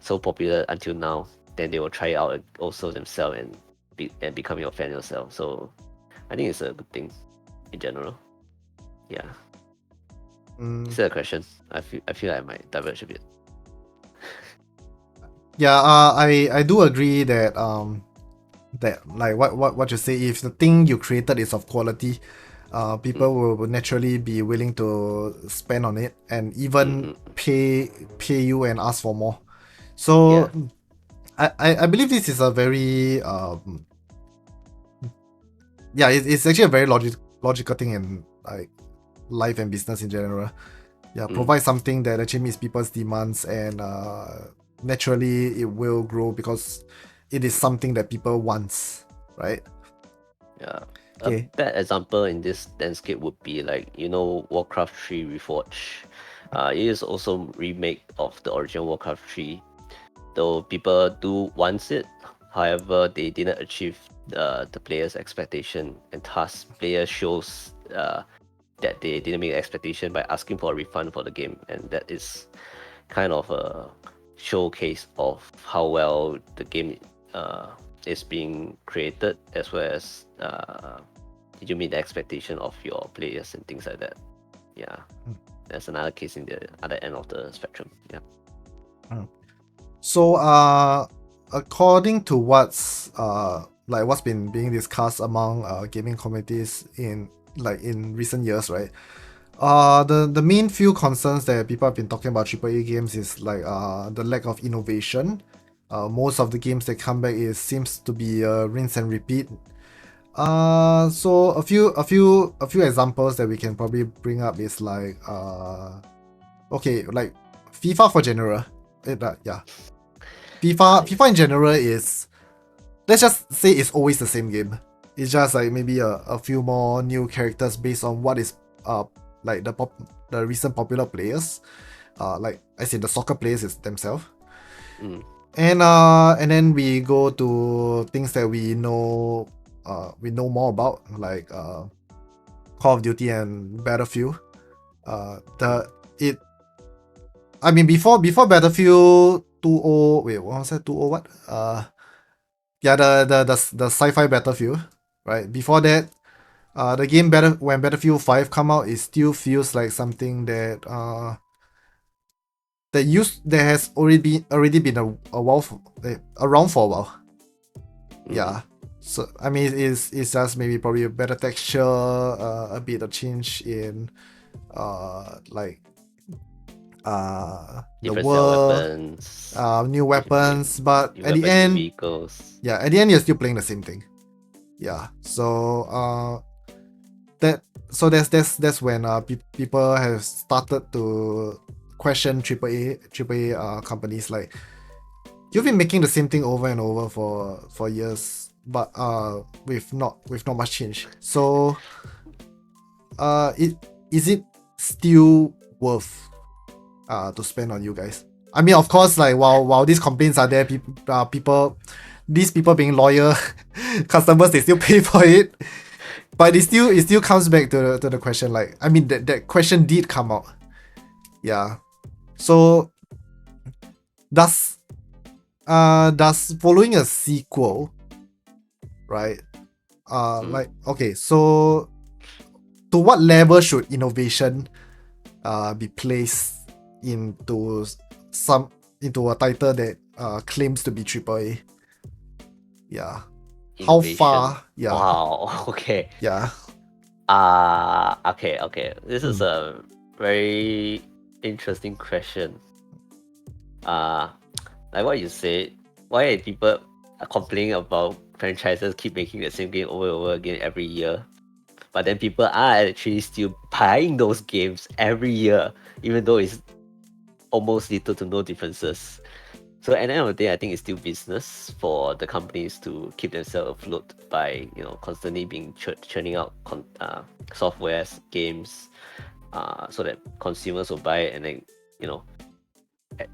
so popular until now? Then they will try it out also themselves and become your fan yourself. So I think it's a good thing in general. Yeah. Is that a question? I feel like I might diverge a bit. Yeah, I do agree that that like what you say, if the thing you created is of quality, people will naturally be willing to spend on it and even pay you and ask for more. So Yeah. I believe this is a very yeah, it's actually a very logical thing in like life and business in general. Yeah, provide something that actually meets people's demands, and naturally it will grow because it is something that people wants, right? Yeah. Okay. A bad example in this landscape would be like, Warcraft 3 Reforged. It is also remake of the original Warcraft 3. Though people do want it, However, they didn't achieve the players' expectation, and thus player shows that they didn't meet expectation by asking for a refund for the game, and that is kind of a showcase of how well the game is being created, as well as did you meet the expectation of your players and things like that. Yeah, that's another case in the other end of the spectrum. Yeah. So according to what's been being discussed among gaming communities in recent years, right? The main few concerns that people have been talking about AAA games is the lack of innovation. Most of the games that come back seems to be rinse and repeat. So a few examples that we can probably bring up is FIFA for general. FIFA in general is, let's just say, it's always the same game. It's just like maybe a few more new characters based on what is the recent popular players, as in the soccer players themselves. And then we go to things that we know more about, like Call of Duty and Battlefield. Before Battlefield 20, wait, what was that? 20 what? The sci-fi Battlefield, right? Before that, the game when Battlefield 5 come out, it still feels like something that that has already been a while around for a while. Yeah. So it's just maybe probably a better texture, a bit of change in the Different world, weapons, new weapons, but new at the weapons, new end, vehicles. at the end you're still playing the same thing. Yeah. So that's when people have started to question AAA companies, like, you've been making the same thing over and over for years, but with not much change. So is it still worth to spend on you guys? I mean, of course, like while these complaints are there, these people being loyal customers, they still pay for it. But it still comes back to the question, like, I mean, that question did come out. Yeah. So does following a sequel, right? Okay, so to what level should innovation be placed into a title that claims to be AAA? Yeah. How Innovation. far? Yeah. Wow. Okay. Yeah. Okay. This is a very interesting question. Like what you said, why are people complaining about franchises keep making the same game over and over again every year? But then people are actually still buying those games every year, even though it's almost little to no differences. So at the end of the day, I think it's still business for the companies to keep themselves afloat by constantly being churning out softwares, games, so that consumers will buy it. And then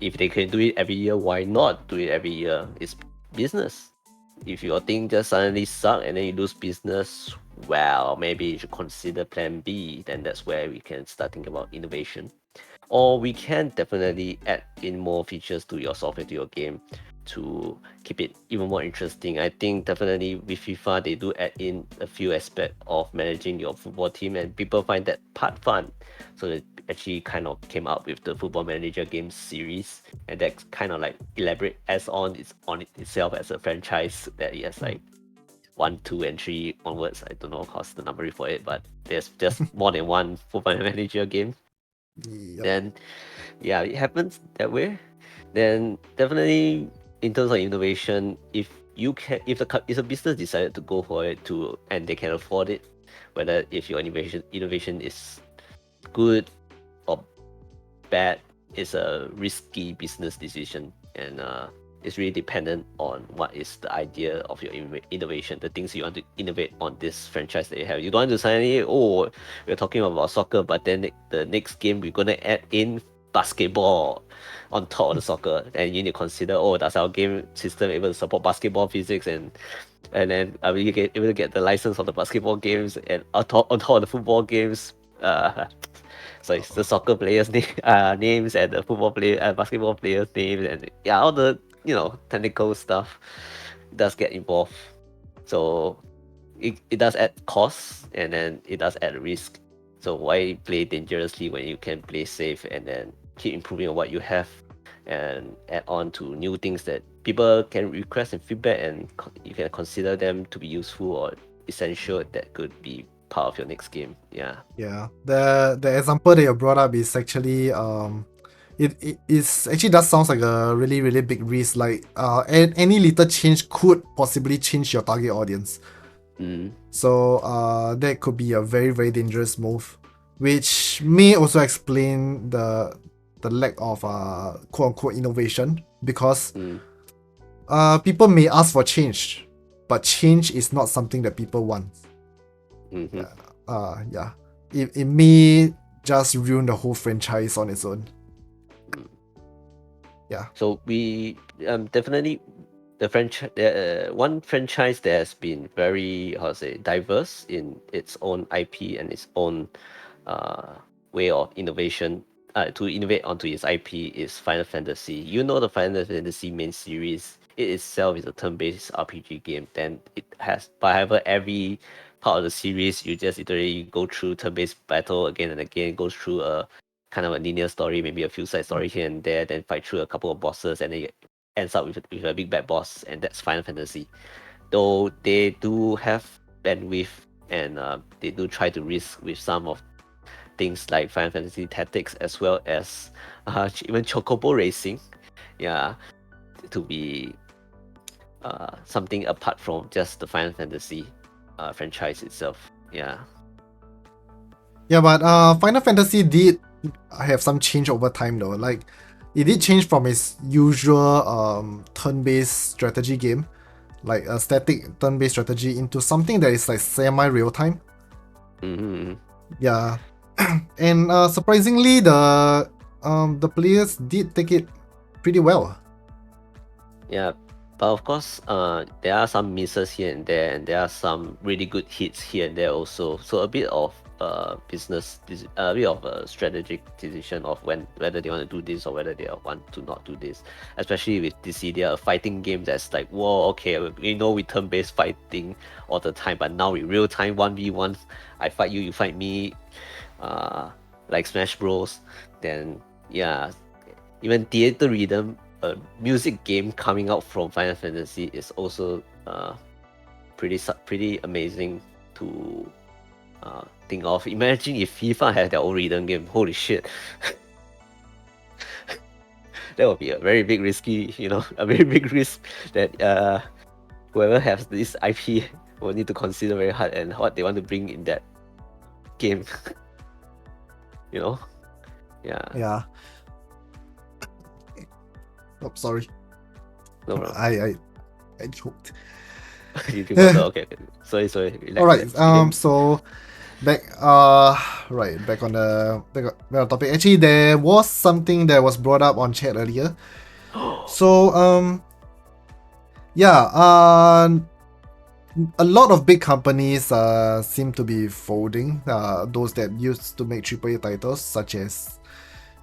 if they can do it every year, why not do it every year? It's business. If your thing just suddenly suck and then you lose business, well, maybe you should consider plan B. Then that's where we can start thinking about innovation. Or we can definitely add in more features to your software, to your game, to keep it even more interesting. I think definitely with FIFA, they do add in a few aspects of managing your football team, and people find that part fun. So they actually kind of came up with the Football Manager game series, and that's kind of like elaborate as on itself as a franchise that it has like 1, 2, and 3 onwards. I don't know what's the number for it, but there's just more than one Football Manager game. Yep. Then it happens that way. Then definitely in terms of innovation, if a business decided to go for it and they can afford it, whether if your innovation is good or bad, is a risky business decision, and it's really dependent on what is the idea of your innovation, the things you want to innovate on this franchise that you have. You don't want to suddenly, we're talking about soccer, but then the next game we're gonna add in basketball on top of the soccer, and you need to consider, oh, does our game system able to support basketball physics, and then are we able to get the license of the basketball games, and on top of the football games, so it's the soccer players' names and the basketball players' names, and yeah, all the technical stuff does get involved. So it does add costs, and then it does add risk. So why play dangerously when you can play safe and then keep improving on what you have and add on to new things that people can request and feedback, and you can consider them to be useful or essential that could be part of your next game. Yeah. Yeah. The example that you brought up is actually it is actually does sounds like a really really big risk. Like any little change could possibly change your target audience. So that could be a very very dangerous move, which may also explain the lack of quote unquote innovation, because people may ask for change, but change is not something that people want. Yeah, it may just ruin the whole franchise on its own. Yeah. So we definitely the franchise, one franchise that has been very diverse in its own IP and its own way of innovation to innovate onto its IP is Final Fantasy. You know, the Final Fantasy main series, it itself is a turn-based RPG game. Then it has, however, every part of the series, you just literally go through turn-based battle again and again, goes through a kind of a linear story, maybe a few side stories here and there, then fight through a couple of bosses, and then it ends up with a big bad boss, and that's Final Fantasy. Though they do have bandwidth, and they do try to risk with some of things like Final Fantasy Tactics, as well as even Chocobo Racing, yeah, to be something apart from just the Final Fantasy franchise itself. Yeah. Yeah, but Final Fantasy did have some change over time though. Like it did change from its usual turn-based strategy game, like a static turn-based strategy, into something that is like semi-real time. Yeah. And surprisingly, the players did take it pretty well. Yeah, but of course, there are some misses here and there, and there are some really good hits here and there also. So a bit of a bit of a strategic decision of whether they want to do this or whether they want to not do this. Especially with Dissidia, a fighting game that's like, whoa, okay, we know we turn-based fighting all the time, but now in real time 1v1, I fight you, you fight me, like Smash Bros. Then yeah, even Theater Rhythm, a music game coming out from Final Fantasy, is also pretty amazing to think of. Imagine if FIFA had their own rhythm game. Holy shit. That would be a very big risky, a very big risk that whoever has this IP will need to consider very hard, and what they want to bring in that game. Yeah. Yeah. Oh, sorry. No problem. I choked. You drink water. Okay. Sorry. Relax, All right. relax. So back back on the topic. Actually, there was something that was brought up on chat earlier. So yeah, a lot of big companies seem to be folding. Those that used to make AAA titles, such as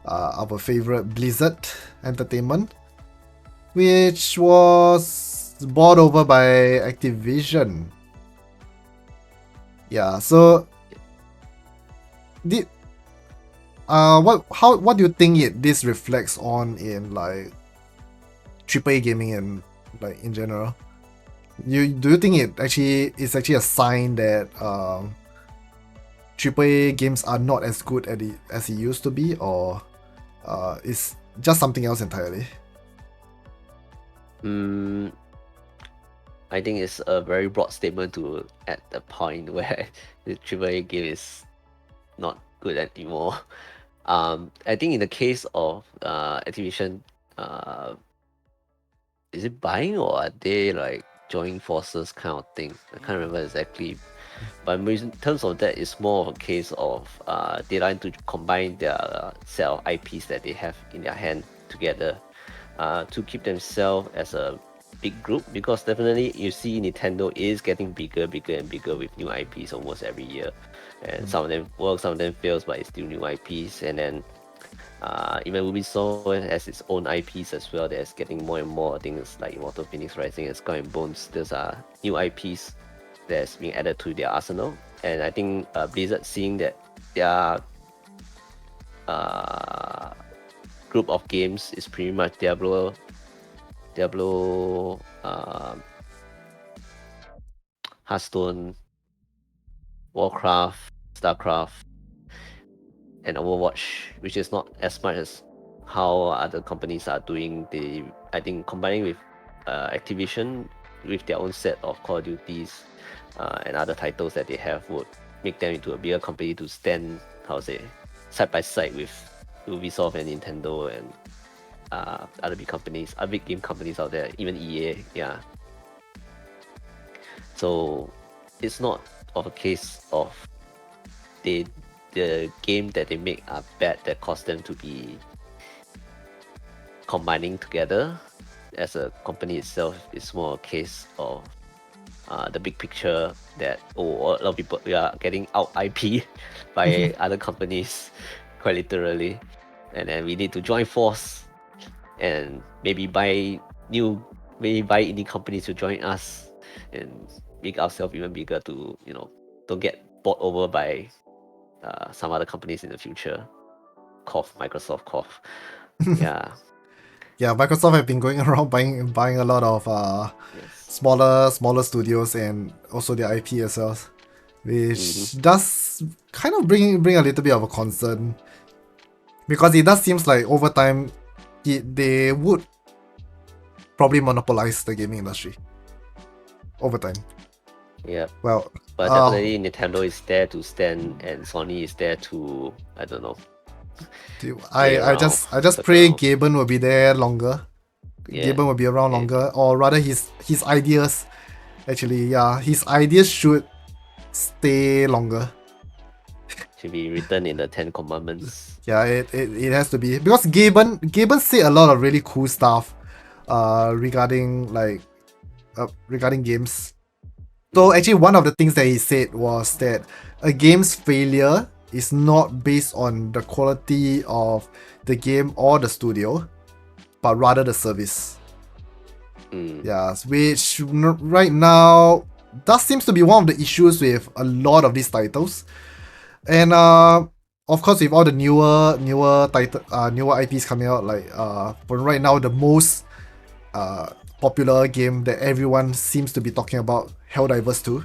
our favorite Blizzard Entertainment, which was bought over by Activision. Yeah, so what do you think this reflects on in like AAA gaming and like in general? Do you think it actually is actually a sign that AAA games are not as good as it used to be, or is just something else entirely? I think it's a very broad statement to at the point where the AAA game is not good anymore. I think in the case of Activision, is it buying or are they like joining forces kind of thing? I can't remember exactly. But in terms of that, it's more of a case of they like to combine their set of IPs that they have in their hand together to keep themselves as a big group, because definitely you see Nintendo is getting bigger and bigger with new IPs almost every year, and some of them work, some of them fails, but it's still new IPs. And then even Ubisoft has its own IPs as well that's getting more and more things like Immortal Phoenix Rising and Skull and Bones. Those are new IPs that's being added to their arsenal. And I think Blizzard, seeing that their group of games is pretty much Diablo, Hearthstone, Warcraft, Starcraft, and Overwatch, which is not as much as how other companies are doing. I think combining with Activision with their own set of Call of Duties and other titles that they have would make them into a bigger company to stand, side by side with Ubisoft and Nintendo and other big companies, other big game companies out there, even EA. Yeah. So it's not of a case of the game that they make are bad that cause them to be combining together as a company itself. It's more a case of the big picture that a lot of people, we are getting out IP by other companies, quite literally, and then we need to join force and maybe buy indie companies to join us and make ourselves even bigger to don't get bought over by some other companies in the future. Cough, Microsoft cough. Yeah. Yeah, Microsoft have been going around buying a lot of Yes. smaller studios and also their IP as well, which does kind of bring a little bit of a concern, because it does seems like over time they would probably monopolize the gaming industry over time. Yeah. Well, But definitely Nintendo is there to stand and Sony is there to, I don't know. I just stick pray around. Gaben will be there longer. Yeah. Gaben will be around longer, or rather his ideas. Actually, yeah, his ideas should stay longer. Should be written in the 10 Commandments. Yeah, it has to be, because Gaben said a lot of really cool stuff regarding games. So actually one of the things that he said was that a game's failure is not based on the quality of the game or the studio, but rather the service. Yeah, which right now that seems to be one of the issues with a lot of these titles. And of course, with all the newer IPs coming out, like for right now, the most popular game that everyone seems to be talking about, Helldivers 2,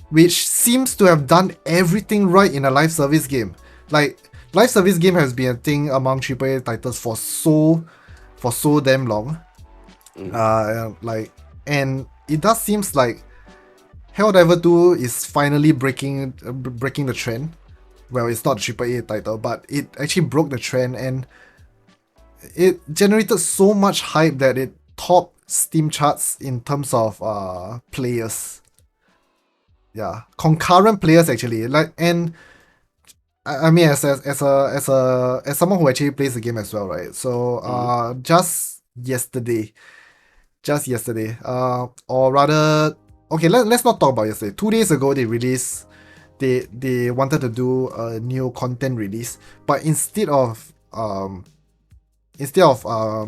which seems to have done everything right in a live service game. Like, live service game has been a thing among AAA titles for so damn long. And it does seems like Helldiver 2 is finally breaking the trend. Well, it's not a AAA title, but it actually broke the trend, and it generated so much hype that it topped Steam charts in terms of players. Yeah, concurrent players actually. And I mean, as someone who actually plays the game as well, right? So just yesterday, or rather, okay, let's not talk about yesterday. 2 days ago, they released. They wanted to do a new content release, but instead of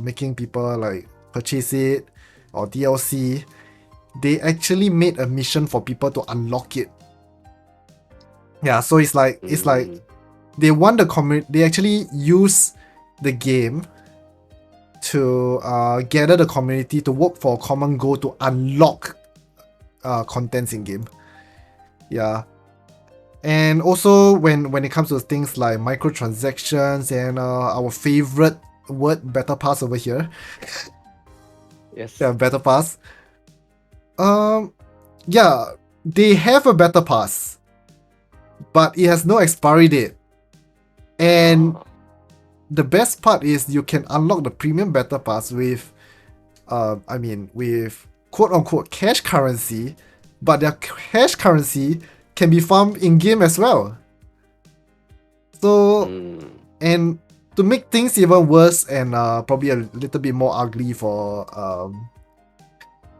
making people like purchase it or DLC, they actually made a mission for people to unlock it. Yeah, so it's like they want the community. They actually use the game to gather the community to work for a common goal to unlock contents in game. Yeah. And also when it comes to things like microtransactions and our favorite word, Battle Pass over here. Yes. Yeah, Battle Pass. Yeah, they have a Battle Pass, but it has no expiry date. And the best part is you can unlock the premium Battle Pass with with quote unquote cash currency but their cash currency can be farmed in game as well. So and to make things even worse and probably a little bit more ugly for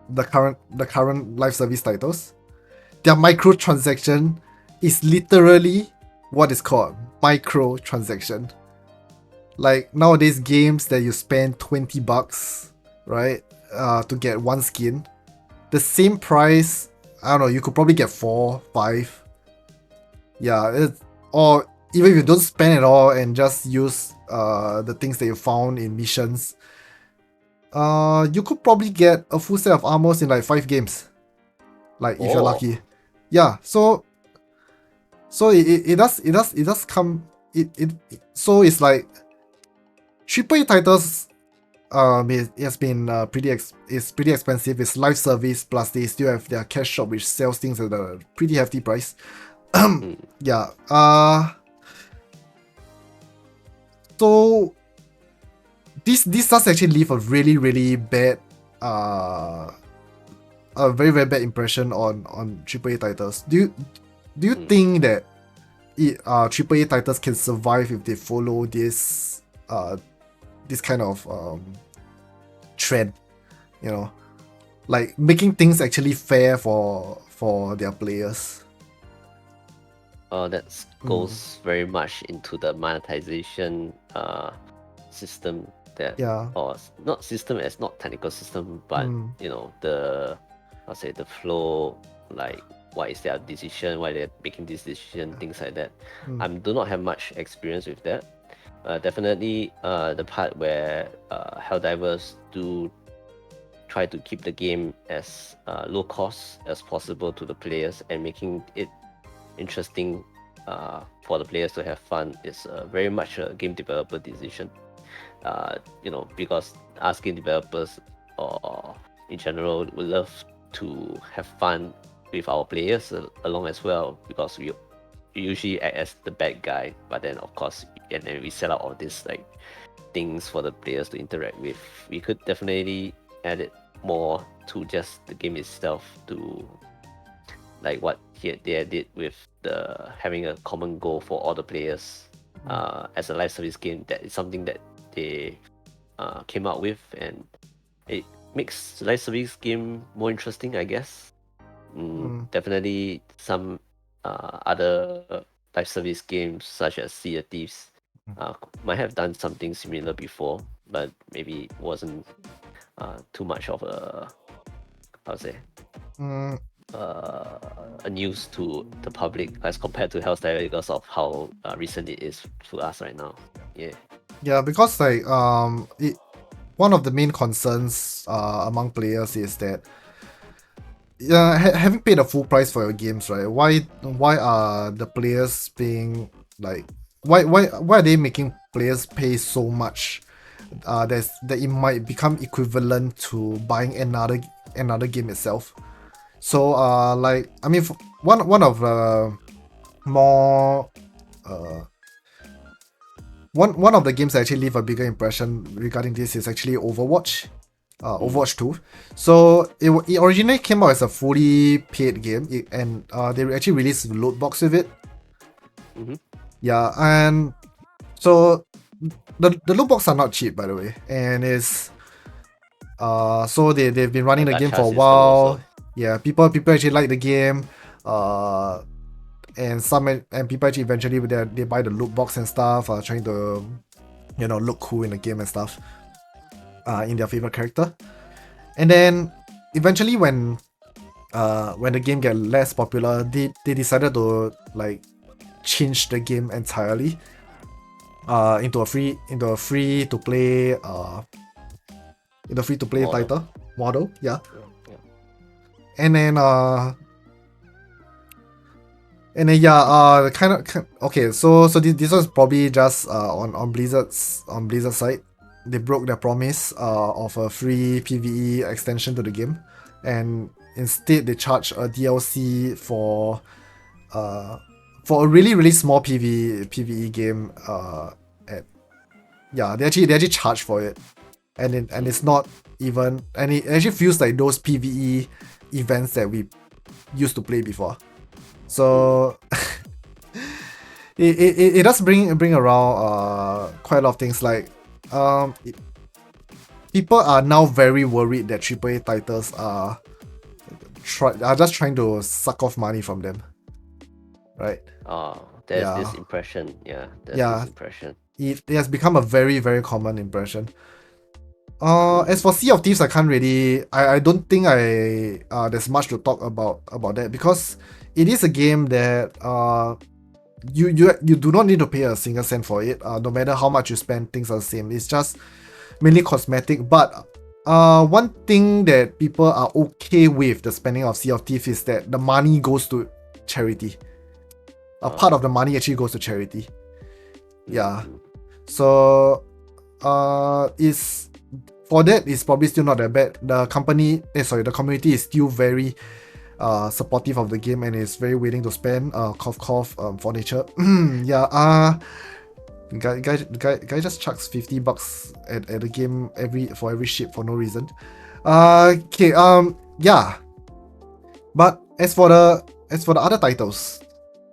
the current live service titles, their microtransaction is literally what is called microtransaction. Like nowadays games that you spend $20, right, to get one skin, the same price, I don't know, you could probably get 4, 5. Yeah, or even if you don't spend at all and just use the things that you found in missions, you could probably get a full set of armors in like 5 games. Like if you're lucky. Yeah, so it does come so it's like AAA titles it has been it's pretty expensive. It's live service plus they still have their cash shop which sells things at a pretty hefty price. Yeah. So this does actually leave a really bad a very bad impression on AAA titles. Do you think that AAA titles can survive if they follow this kind of trend, you know, like making things actually fair for their players? That goes very much into the monetization system that, or not system as not technical system, but you know, the the flow, like what is their decision, why they're making this decision, things like that. I do not have much experience with that. Definitely the part where Helldivers do try to keep the game as low cost as possible to the players and making it interesting for the players to have fun is very much a game developer decision. You know, because us game developers or in general would love to have fun with our players along as well, because we usually act as the bad guy, but then of course, and then we set up all these like things for the players to interact with. We could definitely add it more to just the game itself, to like what they did with the having a common goal for all the players as a live service game. That is something that they came out with, and it makes live service game more interesting, I guess. Definitely some other live service games such as Sea of Thieves might have done something similar before, but maybe wasn't too much of a, a news to the public as compared to Hellstar, because of how recent it is to us right now. Yeah, because like one of the main concerns among players is that having paid a full price for your games, right? Why are the players paying like why are they making players pay so much that it might become equivalent to buying another game itself? So like I mean one of the more one of the games that actually leave a bigger impression regarding this is actually Overwatch. Overwatch 2. So it originally came out as a fully paid game, and they actually released a loot box with it. Yeah, and so the loot box are not cheap, by the way, and it's so they've been running the game for a while. Yeah, people actually like the game, and people actually eventually they buy the loot box and stuff, trying to look cool in the game and stuff. In their favorite character, and then eventually when the game get less popular, they decided to like change the game entirely into a free to play title model. Yeah. And then okay, so this was probably just on Blizzard's side. They broke their promise of a free PvE extension to the game, and instead they charge a DLC for a really small PvE game. They actually charge for it, and it's not even, and it actually feels like those PvE events that we used to play before. So it does bring around quite a lot of things like people are now very worried that AAA titles are just trying to suck off money from them, right? There's Yeah. this impression. Yeah, there's Yeah. this impression. It has become a very, very common impression. As for Sea of Thieves, I can't really. I don't think there's much to talk about that because it is a game that you do not need to pay a single cent for it. No matter how much you spend, things are the same. It's just mainly cosmetic. But one thing that people are okay with the spending of Sea of Thieves is that the money goes to charity. A part of the money actually goes to charity. Yeah. So is for that is probably still not that bad. The community is still very supportive of the game and is very willing to spend cough for nature. Yeah. Guy just chucks $50 at the game for every ship for no reason. Okay. Yeah. But as for the other titles,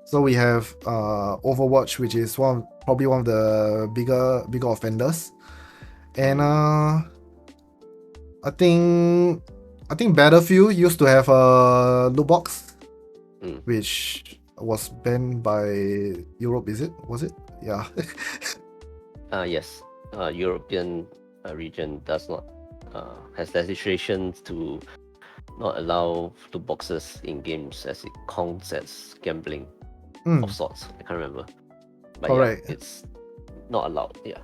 so we have Overwatch, which is probably one of the bigger offenders, and I think Battlefield used to have a loot box, which was banned by Europe. Was it? Yeah. Yes. European region does not has legislation to not allow loot boxes in games as it counts as gambling of sorts. I can't remember. But Correct. yeah, it's not allowed. Yeah.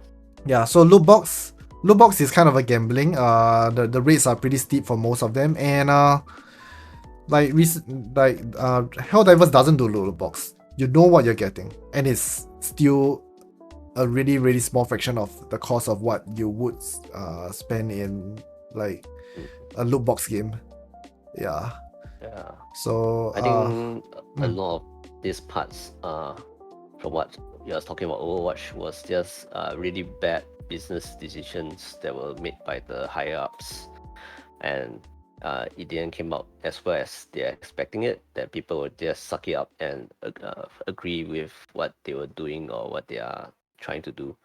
Yeah, so loot box is kind of a gambling. The rates are pretty steep for most of them, and Helldivers doesn't do loot box. You know what you're getting, and it's still a really, really small fraction of the cost of what you would spend in like a loot box game. Yeah. Yeah. So I think a lot of these parts, from what you were talking about Overwatch, was just really bad business decisions that were made by the higher ups, and it didn't come out as well as they're expecting it. That people would just suck it up and agree with what they were doing or what they are trying to do.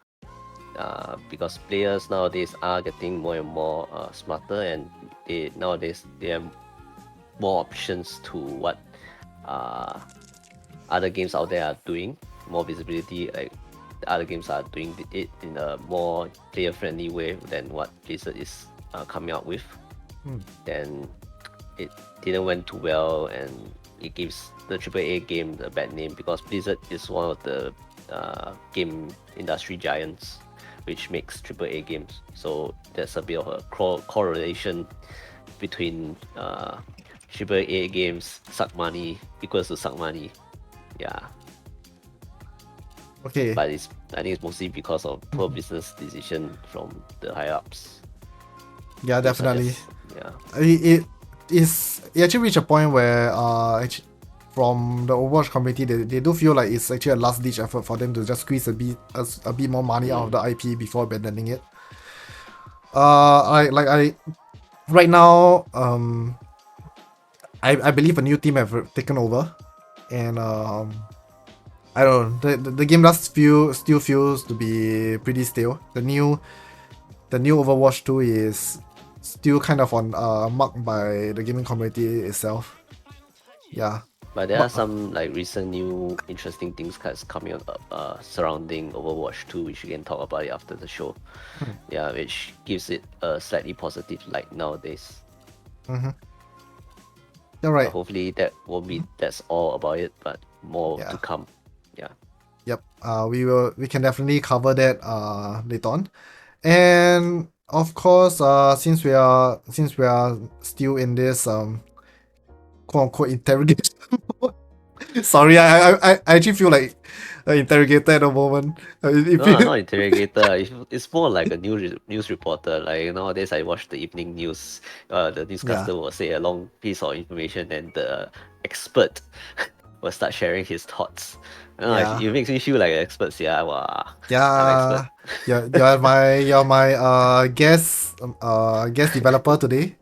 Because players nowadays are getting more and more smarter, and nowadays they have more options to what other games out there are doing, more visibility. Like the other games are doing it in a more player-friendly way than what Blizzard is coming out with. Then it didn't went too well, and it gives the AAA game a bad name because Blizzard is one of the game industry giants, which makes AAA games. So there's a bit of a correlation between AAA games suck money equals to suck money. Yeah. okay. But I think it's mostly because of poor business decision from the higher ups. Yeah, definitely. Yeah. It actually reached a point where from the Overwatch community, they do feel like it's actually a last ditch effort for them to just squeeze a bit more money out of the IP before abandoning it. Right now, I believe a new team have taken over, and I don't know, the game still feels to be pretty stale. The new Overwatch 2 is still kind of on marked by the gaming community itself. Yeah. But there are some like recent new interesting things coming up surrounding Overwatch 2, which we can talk about it after the show. Yeah, which gives it a slightly positive light nowadays. You're right. Hopefully that won't be that's all about it, but more to come. Yeah. Yep. We can definitely cover that later on. And of course, since we are still in this quote unquote interrogation mode. Sorry, I actually feel like an interrogator at the moment. No, I'm not interrogator. It's more like a news reporter. Like nowadays, I watch the evening news. The newscaster will say a long piece of information, and the expert will start sharing his thoughts. It makes me feel like an expert. Yeah, wow. Yeah, you're my guest developer today.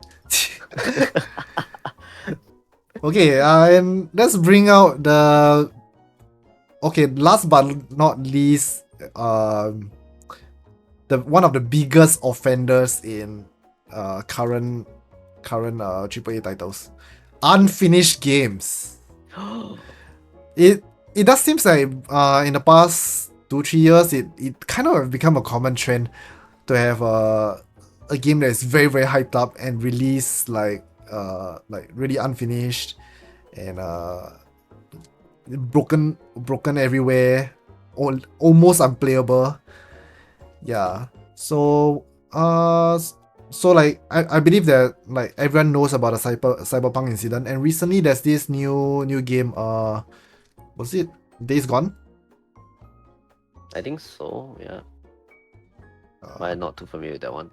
Okay, and let's bring out the. Okay, last but not least, the one of the biggest offenders in current AAA titles, unfinished games. It it does seems like in the past 2-3 years it kind of have become a common trend to have a game that is very very hyped up and released like really unfinished and broken everywhere, almost unplayable. Yeah. So like I believe that like everyone knows about the cyberpunk incident, and recently there's this new game, was it Days Gone? I think so. Yeah, but Uh, I'm not too familiar with that one.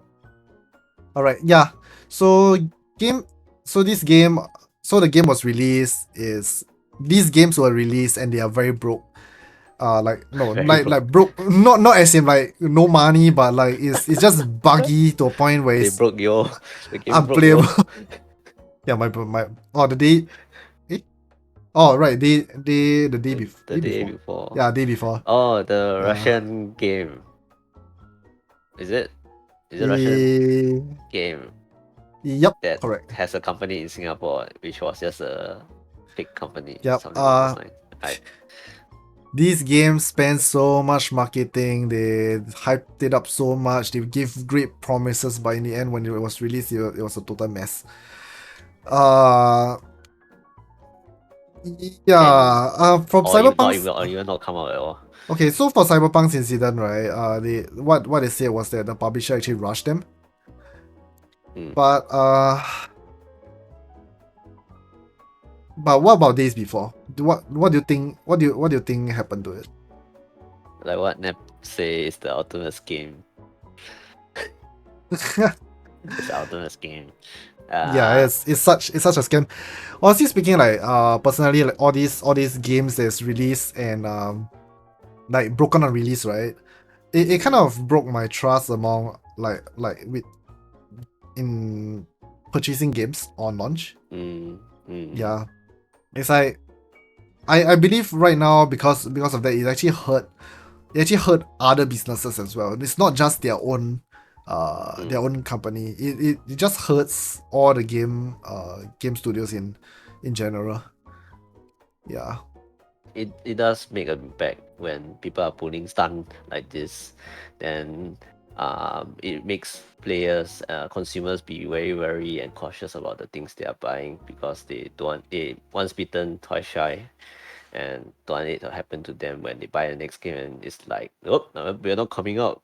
Alright, yeah. So game so this game so the game was released is these games were released and they are very broke. Like no, Very like broke, not as in like no money, but like it's just buggy to a point where They it's broke your the game broke unplayable. your Yeah, my oh the day eh? Oh right, the day the day before. before. Yeah, day before. Oh, the Yeah. Russian game. Is it? Is it Russian Eh, game yep, that correct. has a company in Singapore, which was just a fake company, Yep. something along those lines. These games spend so much marketing, they hyped it up so much, they give great promises, but in the end, when it was released, it was a total mess. Uh, And yeah. From Cyberpunk's. or even not come out at all. Okay, so for Cyberpunk's incident, right? They what they said was that the publisher actually rushed them, Hmm. but what about days before? What do you think? What do you think happened to it? Like what Nep say is the ultimate game. It's the ultimate game. Yeah, it's such a scam. Honestly speaking, like personally, like all these games that's released and like broken on release, right? It kind of broke my trust among like with in purchasing games on launch. Yeah, it's like I believe right now because of that it actually hurt other businesses as well. It's not just their own company. It just hurts all the game studios in general. Yeah. It does make an impact when people are pulling stunt like this. Then it makes players, consumers be very wary and cautious about the things they are buying because they don't want they once bitten twice shy, and don't want it to happen to them when they buy the next game and it's like, oh, no, we're not coming out.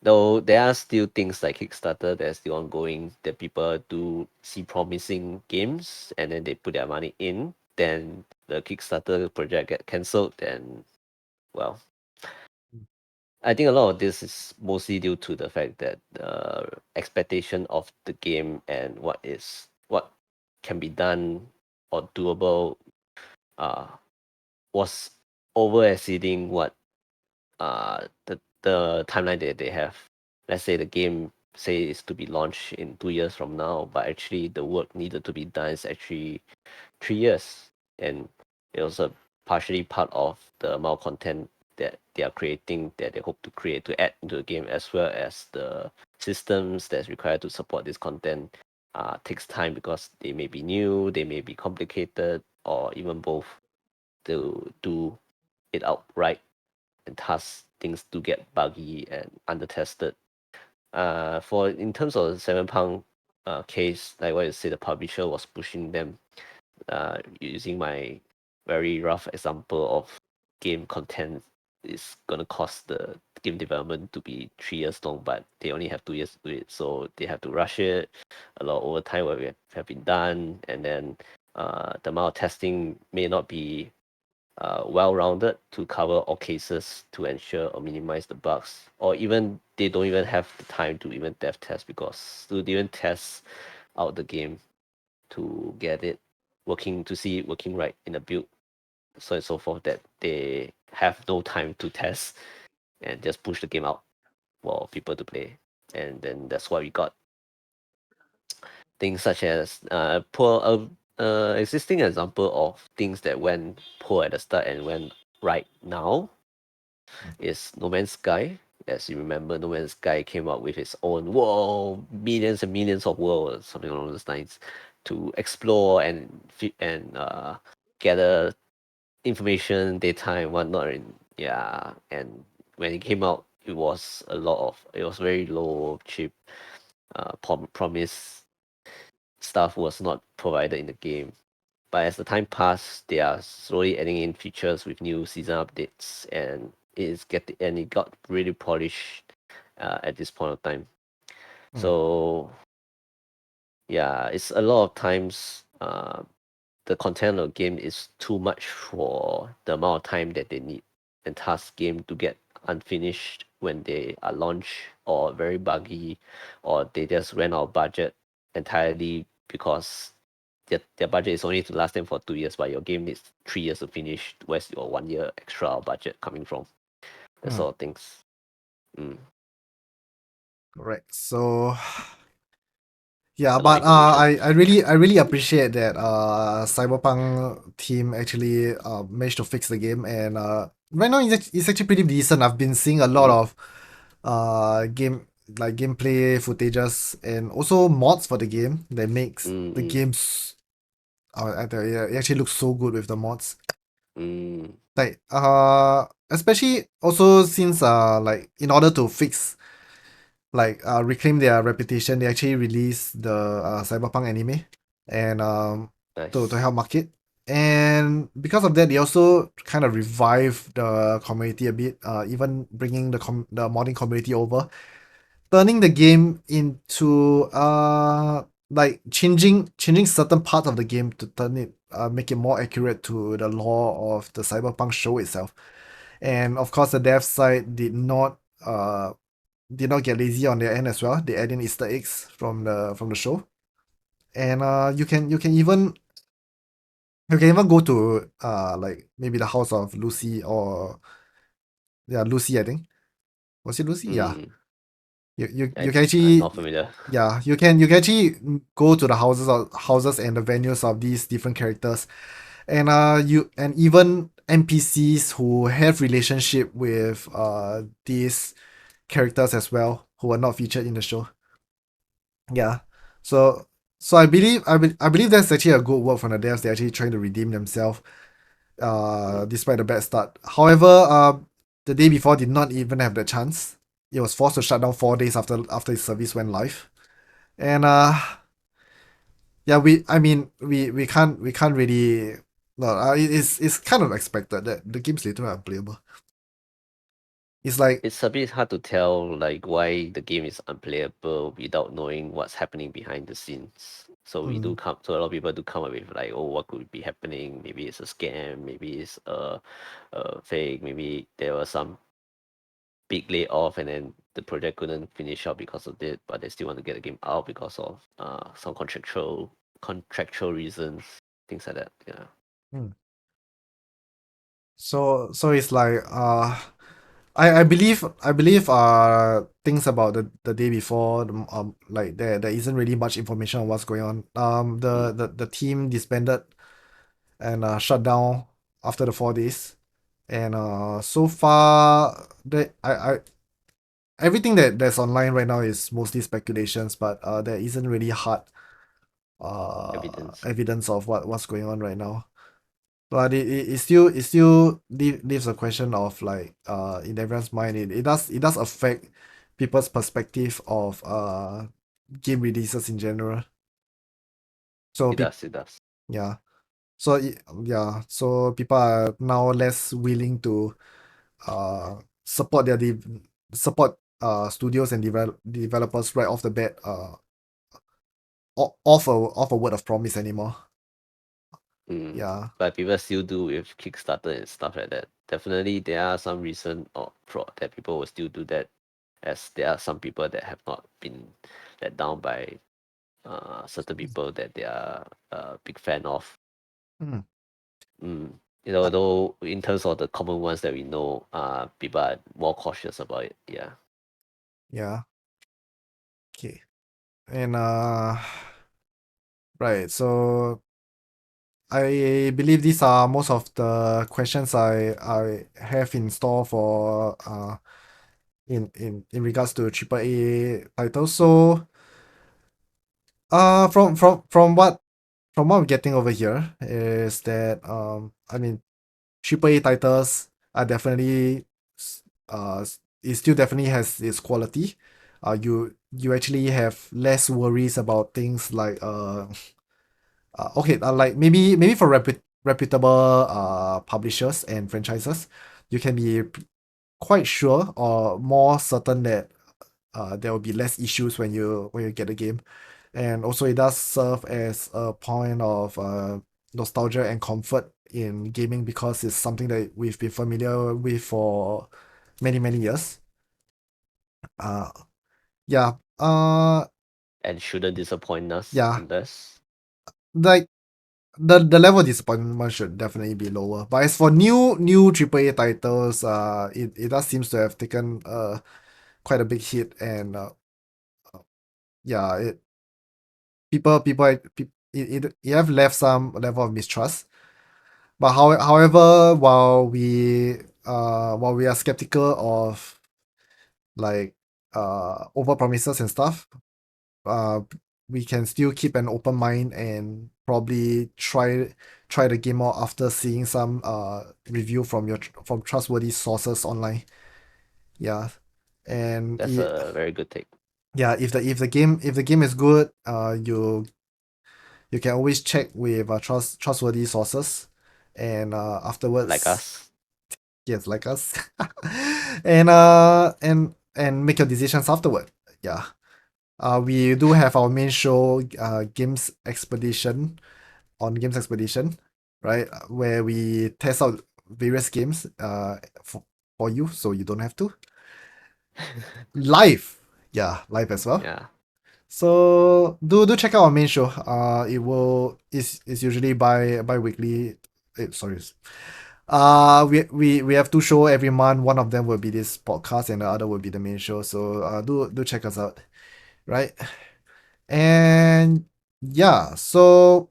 Though there are still things like Kickstarter that's still ongoing that people do see promising games and then they put their money in, then the Kickstarter project get cancelled, then well, I think a lot of this is mostly due to the fact that the expectation of the game and what can be done or doable uh was over exceeding what the timeline that they have. Let's say the game say is to be launched in 2 years from now, but actually the work needed to be done is actually 3 years, and it was a partially part of the amount of content that they are creating that they hope to create to add into the game, as well as the systems that's required to support this content. Takes time because they may be new, they may be complicated, or even both to do it outright, and thus things do get buggy and undertested. For in terms of the Cyberpunk case, like what you say, the publisher was pushing them. Using my very rough example of game content is gonna cost the game development to be 3 years long, but they only have 2 years to do it, so they have to rush it. A lot of overtime will have been done, and then the amount of testing may not be well-rounded to cover all cases to ensure or minimize the bugs, or even they don't even have the time to even dev test because to even test out the game to get it working, to see it working right in the build, so and so forth, that they have no time to test and just push the game out for people to play. And then that's why we got things such as poor existing example of things that went poor at the start and went right now is No Man's Sky. As you remember, No Man's Sky came up with its own world, millions and millions of worlds, something along those lines, to explore and gather information, data, and whatnot. And yeah, and when it came out, it was it was very low, cheap, promise stuff was not provided in the game. But as the time passed, they are slowly adding in features with new season updates, and it got really polished at this point of time. So yeah, it's a lot of times the content of the game is too much for the amount of time that they need, and task game to get unfinished when they are launched, or very buggy, or they just ran out of budget entirely because their budget is only to last them for 2 years, but your game needs 3 years to finish. Where's your 1 year extra budget coming from? That sort of things. Mm. Right. So yeah, A lot of but information. I really appreciate that Cyberpunk team actually managed to fix the game, and right now it's actually pretty decent. I've been seeing a lot Mm. of gameplay footages and also mods for the game that makes Mm, the mm, games I tell you, it actually looks so good with the mods. mm. Like especially also since like in order to fix like reclaim their reputation, they actually released the Cyberpunk anime and to Nice. help market. And because of that, they also kind of revived the community a bit, even bringing the modding community over, turning the game into like changing certain parts of the game to turn it make it more accurate to the lore of the Cyberpunk show itself. And of course, the dev side did not get lazy on their end as well. They add in Easter eggs from the show, and you can even go to like maybe the house of Lucy, or yeah, Lucy, I think. Was it Lucy? Yeah. Mm. You can I'm actually, not familiar. yeah, you can actually go to the houses and the venues of these different characters, and even NPCs who have relationship with these characters as well, who are not featured in the show. Yeah. So I believe that's actually a good work from the devs. They're actually trying to redeem themselves Mm. despite the bad start. However, the day before did not even have the chance. It was forced to shut down 4 days after its service went live. And yeah, we can't really, no, it's kind of expected that the game's later are unplayable. It's like It's a bit hard to tell like why the game is unplayable without knowing what's happening behind the scenes. So mm, a lot of people do come up with like, oh, what could be happening? Maybe it's a scam, maybe it's a fake, maybe there was some big layoff and then the project couldn't finish up because of it, but they still want to get the game out because of some contractual reasons, things like that. Yeah. mm. So it's like I believe things about the day before, like there isn't really much information on what's going on. Mm. The team disbanded and shut down after the 4 days. And so far that I everything that's online right now is mostly speculations, but there isn't really hard Evidence. evidence of what's going on right now. But it still leaves a question of like in everyone's mind. It does affect people's perspective of game releases in general. So It does, it does. yeah. So yeah, so people are now less willing to support support studios and developers right off the bat, off a word of promise anymore. Mm. Yeah. But people still do with Kickstarter and stuff like that. Definitely, there are some reason or that people will still do that, as there are some people that have not been let down by certain people that they are a big fan of. Mm. Mm. You know, Uh, though in terms of the common ones that we know, people are more cautious about it. Yeah. yeah. Okay. And right, so I believe these are most of the questions I have in store for in regards to AAA titles. So from what I'm getting over here is that I mean AAA titles are definitely it still definitely has its quality. You actually have less worries about things like okay, like maybe for reputable publishers and franchises, you can be quite sure or more certain that there will be less issues when you get a game, and also it does serve as a point of nostalgia and comfort in gaming because it's something that we've been familiar with for many years. Uh, yeah. And shouldn't disappoint us Yeah. unless. Like the level of disappointment should definitely be lower. But as for new AAA titles, it does seems to have taken quite a big hit, and yeah, it have left some level of mistrust. But however, while we are skeptical of like over promises and stuff, uh we can still keep an open mind and probably try the game out after seeing some review from trustworthy sources online. Yeah. And That's a very good take. yeah, if the game is good, you can always check with trustworthy sources, and Like afterwards, us. yes, like us, and make your decisions afterward. Yeah. We do have our main show, Games Expedition, right? Where we test out various games for you, so you don't have to. Live, yeah, live as well. Yeah. So do check out our main show. It's usually bi-weekly. Sorry. We have two show every month. One of them will be this podcast, and the other will be the main show. So do check us out, right? And yeah, so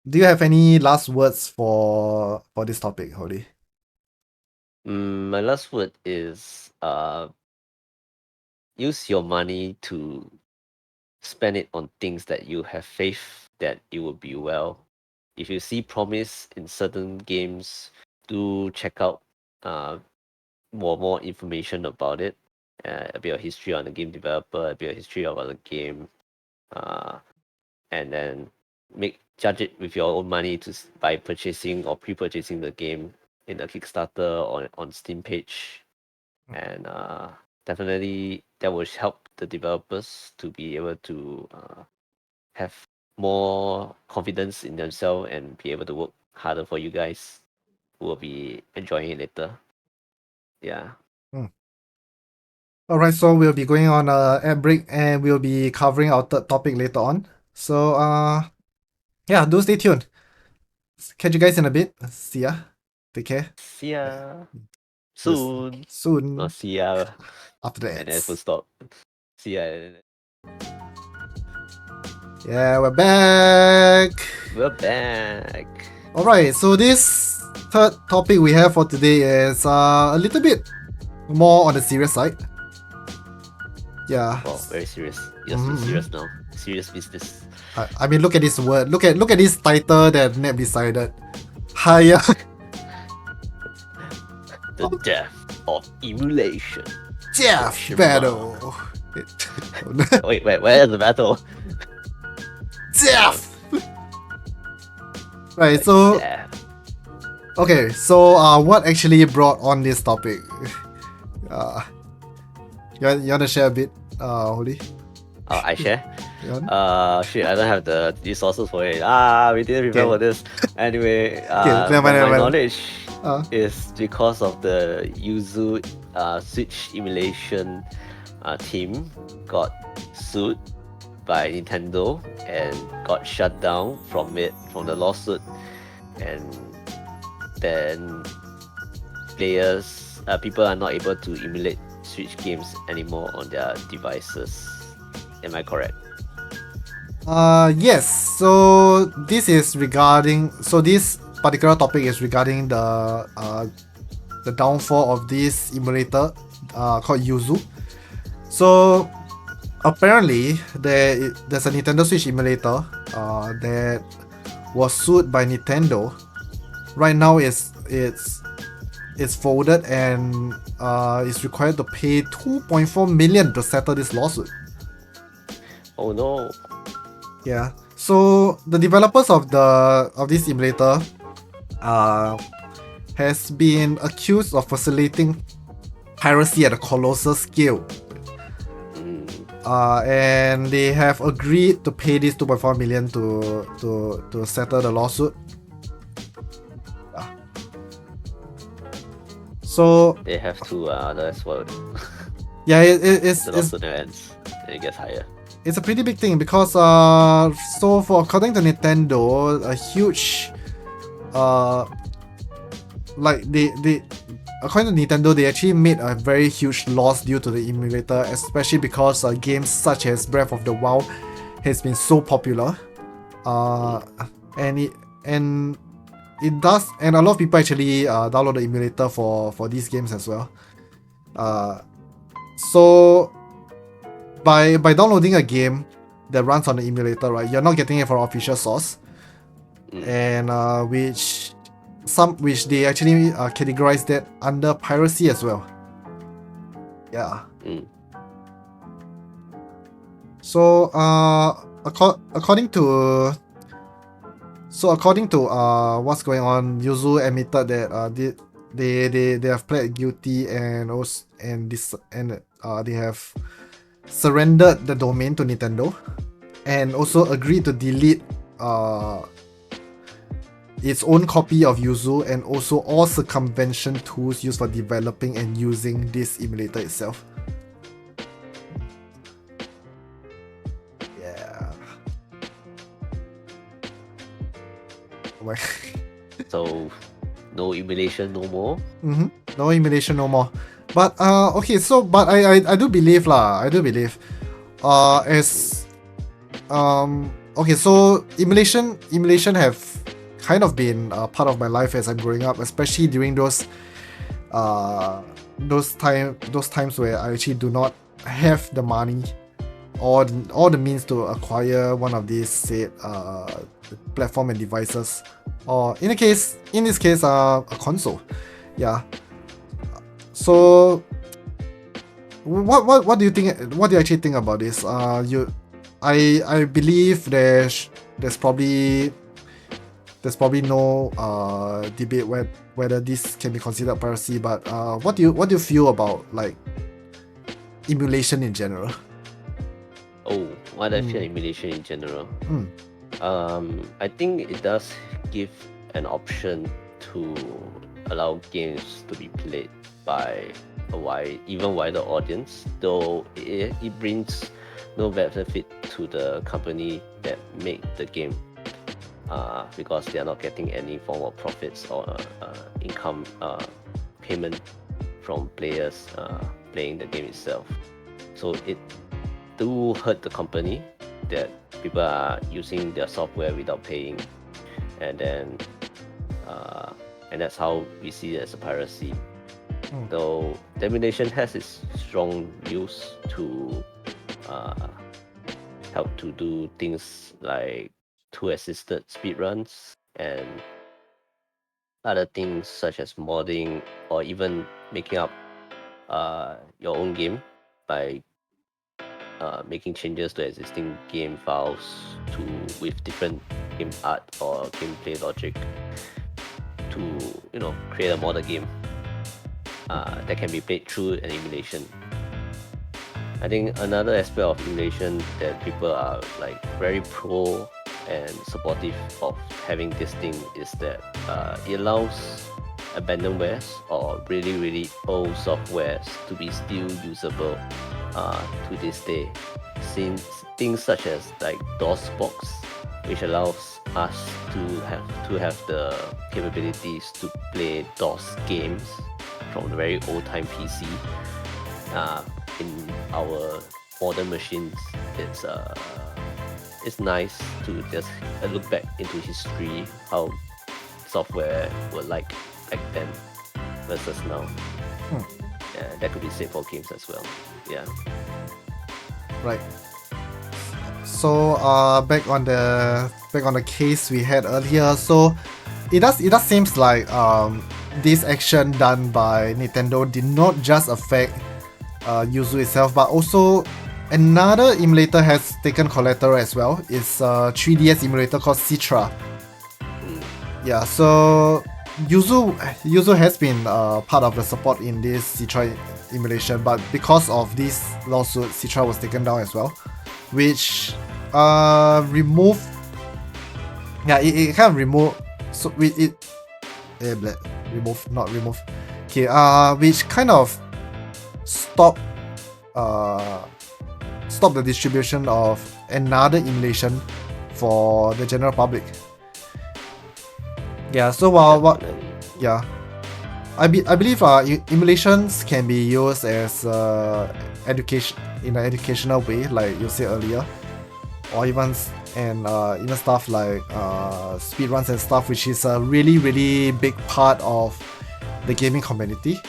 do you have any last words for this topic, Holly? My last word is use your money to spend it on things that you have faith that it will be well. If you see promise in certain games, do check out uh, more information about it. A bit of history on the game developer, a bit of history about the game, uh, and then judge it with your own money by purchasing or pre-purchasing the game in a Kickstarter or on Steam page, and definitely that will help the developers to be able to have more confidence in themselves and be able to work harder for you guys who will be enjoying it later. Yeah. All right, so we'll be going on a ad break, and we'll be covering our third topic later on. So yeah, do stay tuned. Catch you guys in a bit. See ya. Take care. See ya Yes, soon. soon Not see ya after the and then full ads. stop. See ya. Yeah, we're back. We're back. All right, so this third topic we have for today is a little bit more on the serious side. Yeah. Wow, very serious. You're too serious now. Serious business. I mean, look at this word. Look at this title that Neb decided. Higher. The Death of Emulation. Death Question battle. Wait, where's the battle? Death. Right. So Death. okay. So what actually brought on this topic? You wanna share a bit, Holly? Oh, I share. You want? Shit, I don't have the resources for it. We didn't prepare for this. Anyway, never mind, never my mind. knowledge Uh. is because of the Yuzu Switch emulation team got sued by Nintendo and got shut down from the lawsuit, and then people are not able to emulate Switch games anymore on their devices. Am I correct? Yes. So this is regarding. So this particular topic is regarding the downfall of this emulator called Yuzu. So apparently there's a Nintendo Switch emulator that was sued by Nintendo. Right now it's folded and is required to pay 2.4 million to settle this lawsuit. Oh no. Yeah. So the developers of this emulator has been accused of facilitating piracy at a colossal scale. And they have agreed to pay this 2.4 million to settle the lawsuit. Yeah. So They have to, that's what yeah, it's the lawsuit never ends. And it gets higher. it's a pretty big thing because so for according to Nintendo, a huge like they according to Nintendo, they actually made a very huge loss due to the emulator, especially because games such as Breath of the Wild has been so popular. And it does, and a lot of people actually download the emulator for these games as well. So by downloading a game that runs on the emulator, right, you're not getting it from official source, and which they actually categorize that under piracy as well. Yeah. So according to what's going on, Yuzu admitted that they have pled guilty and also they have surrendered the domain to Nintendo and also agreed to delete its own copy of Yuzu and also all circumvention tools used for developing and using this emulator itself. Yeah. Oh my. So, no emulation no more. No emulation no more. But okay, so but I do believe lah. I do believe. As okay, so emulation have kind of been part of my life as I'm growing up, especially during those times where I actually do not have the money or the means to acquire one of these said platform and devices, or in this case a console. Yeah. So what do you think? What do you actually think about this? I believe there's probably no debate whether this can be considered piracy, but what do you feel about like emulation in general? Oh, what I feel emulation in general. I think it does give an option to allow games to be played by a even wider audience, though it brings no benefit to the company that make the game, because they are not getting any form of profits or income payment from players playing the game itself. So it do hurt the company that people are using their software without paying, and then and that's how we see it as a piracy. Though the emulation has its strong use to help to do things like tool-assisted speedruns and other things such as modding or even making up your own game by making changes to existing game files with different game art or gameplay logic to create a modern game that can be played through an emulation. I think another aspect of emulation that people are like very pro and supportive of having this thing is that it allows abandonwares or really old softwares to be still usable to this day. Since things such as like DOSBox, which allows us to have the capabilities to play DOS games from the very old time PC in our modern machines, it's nice to just look back into history, how software were like back then versus now. Yeah, that could be said for games as well. Yeah. Right. So back on the case we had earlier. So it does seems like this action done by Nintendo did not just affect Yuzu itself, but also another emulator has taken collateral as well. It's a 3DS emulator called Citra. Yeah, so Yuzu has been part of the support in this Citra emulation, but because of this lawsuit, Citra was taken down as well, which remove. Yeah, it kind of remove. So remove, not remove. Okay, which kind of stop the distribution of another emulation for the general public. Yeah, so what? Yeah, I believe emulations can be used as education in an educational way, like you said earlier, or even even stuff like speedruns and stuff, which is a really big part of the gaming community.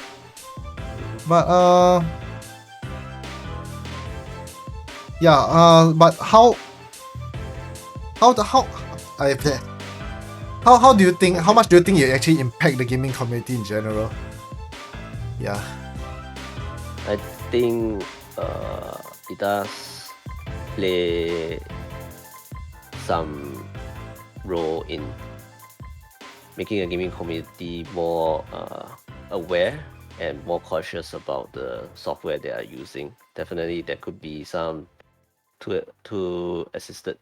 But yeah, but how do you think, how much do you think it actually impact the gaming community in general? Yeah. I think it does play some role in making a gaming community more aware and more cautious about the software they are using. Definitely, there could be some tool assisted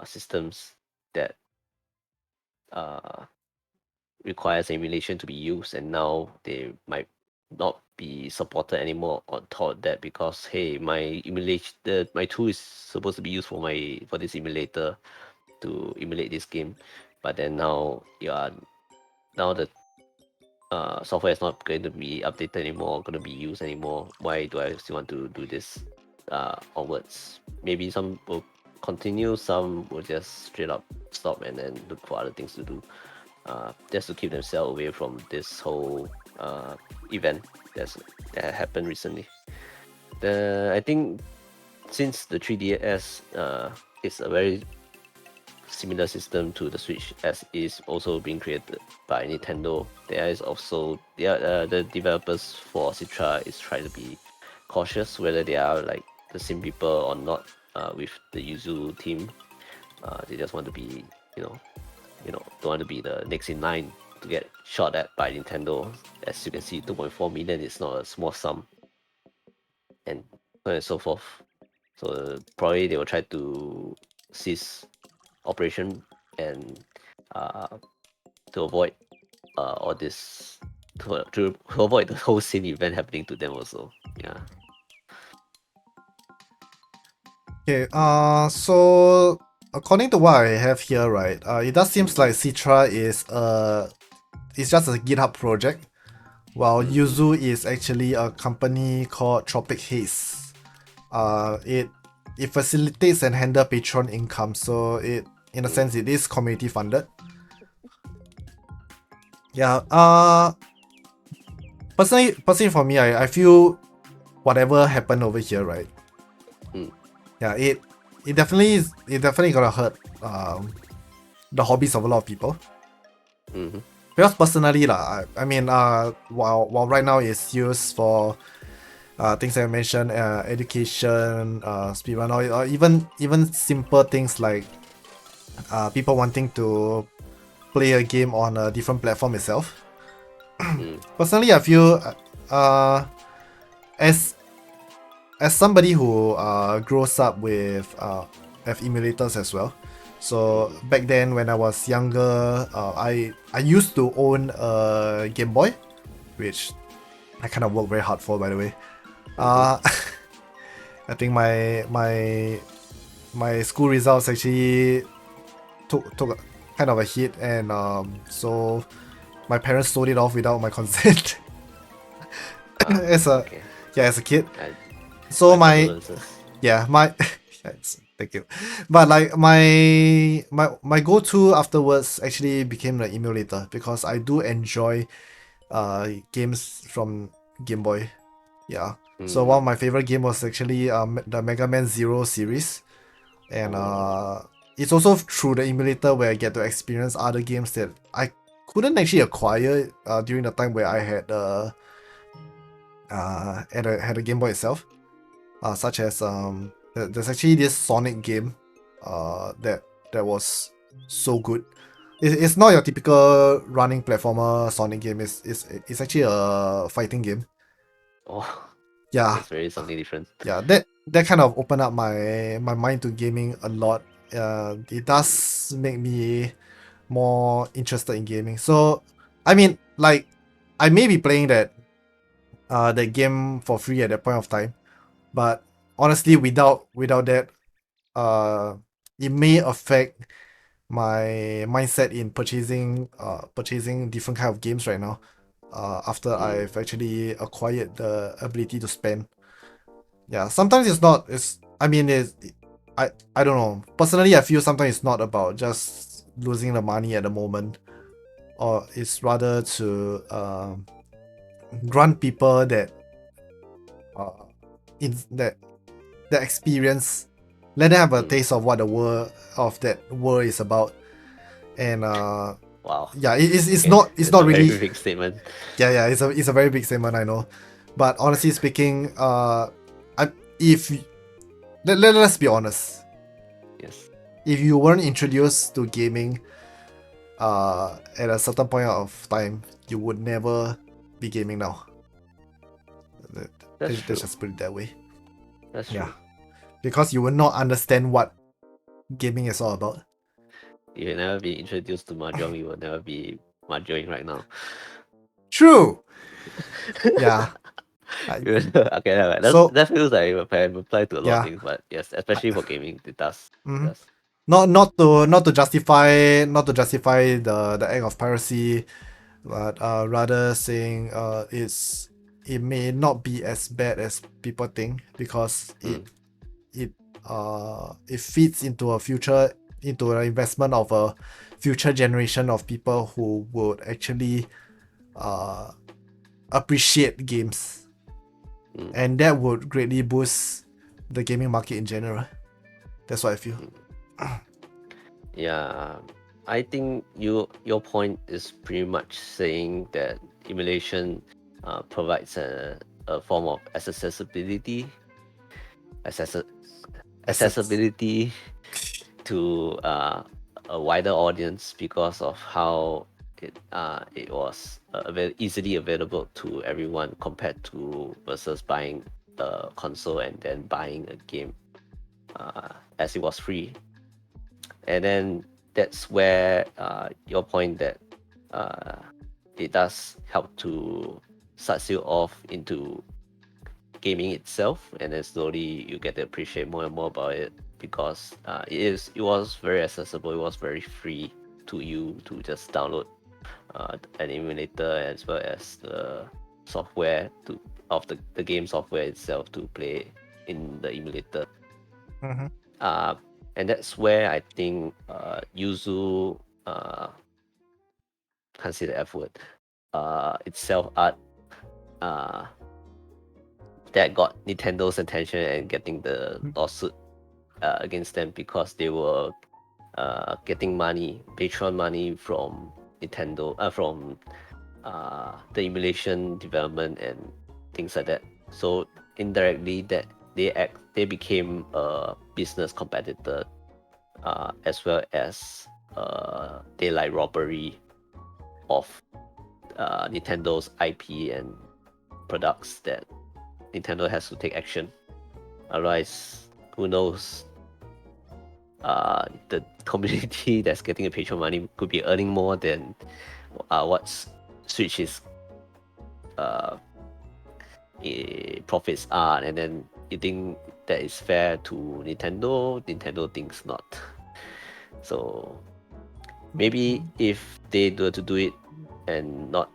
systems that requires emulation to be used, and now they might not be supported anymore on top of that, because hey, my tool is supposed to be used for this emulator to emulate this game, but then now the software is not going to be updated anymore, going to be used anymore. Why do I still want to do this onwards? Maybe some will continue, some will just straight up stop and then look for other things to do, just to keep themselves away from this whole event that happened recently. I think since the 3DS is a very similar system to the Switch, as is also being created by Nintendo, there is also the developers for Citra is trying to be cautious whether they are like the same people or not with the Yuzu team. They just want to be, don't want to be the next in line to get shot at by Nintendo. As you can see, 2.4 million is not a small sum, and so on and so forth. So probably they will try to cease operation and to avoid all this, to avoid the whole scene event happening to them also. Yeah. Okay, so according to what I have here, right, it does seems like Citra is it's just a GitHub project, while Yuzu is actually a company called Tropic Haze. It facilitates and handle Patreon income, so it, in a sense, it is community funded. Yeah. Personally for me, I feel whatever happened over here, right? Yeah, it definitely gonna hurt the hobbies of a lot of people. Because personally, I mean, while right now it's used for things I mentioned, education, speedrun, or even simple things like people wanting to play a game on a different platform itself. Personally, I feel as somebody who grows up with emulators as well. So back then when I was younger, I used to own a Game Boy, which I kind of worked very hard for, by the way. I think my school results actually took a, kind of a hit, and so my parents sold it off without my consent. as a kid. So my Thank you. But like my go-to afterwards actually became the emulator because I do enjoy games from Game Boy. Yeah. So one of my favorite game was actually the Mega Man Zero series, and it's also through the emulator where I get to experience other games that I couldn't actually acquire during the time where I had had a Game Boy itself. Such as there's actually this Sonic game that was so good. It's not your typical running platformer Sonic game. It's actually a fighting game. Oh, Yeah, that's very something different. yeah. That kind of opened up my mind to gaming a lot. It does make me more interested in gaming. So, I mean, like, I may be playing that game for free at that point of time, but honestly, without that, it may affect my mindset in purchasing different kind of games right now. After I've actually acquired the ability to spend. Yeah, sometimes it's not. It's I mean it's I don't know. Personally, I feel sometimes it's not about just losing the money at the moment, or it's rather to grant people that in that experience, let them have a taste of what the world of that world is about. And Wow. yeah, it's Okay, not that's not a very really. big statement. Yeah, it's a very big statement, I know. But honestly speaking, if let's be honest, Yes. if you weren't introduced to gaming at a certain point of time, you would never be gaming now. That's true. Let's just put it that way. That's true. Yeah, because you will not understand what gaming is all about. If you never be introduced to mahjong, you will never be mahjong right now. True. Yeah. Okay, So that feels like it can apply to a lot of yeah, things, but yes, especially for gaming, it does. It does. not to justify the act of piracy, but rather saying it may not be as bad as people think because it feeds into into an investment of a future generation of people who would actually uh appreciate games, and that would greatly boost the gaming market in general. That's what I feel. Yeah, I think your point is pretty much saying that emulation provides a form of accessibility to a wider audience because of how it was very easily available to everyone compared to versus buying a console and then buying a game as it was free. And then that's where your point that it does help to start you off into gaming itself, and then slowly you get to appreciate more and more about it because it was very accessible. It was very free to you to just download an emulator as well as the software of the game software itself to play in the emulator. And that's where I think Yuzu can't say the F word itself art that got Nintendo's attention and getting the lawsuit against them because they were getting money, Patreon money from Nintendo, from the emulation development and things like that. So indirectly, that they became a business competitor, as well as daylight robbery of Nintendo's IP and products that Nintendo has to take action. Otherwise, who knows? The community that's getting a Patreon money could be earning more than what Switch is profits are, and then you think that is fair to Nintendo. Nintendo thinks not. So maybe if they were to do it and not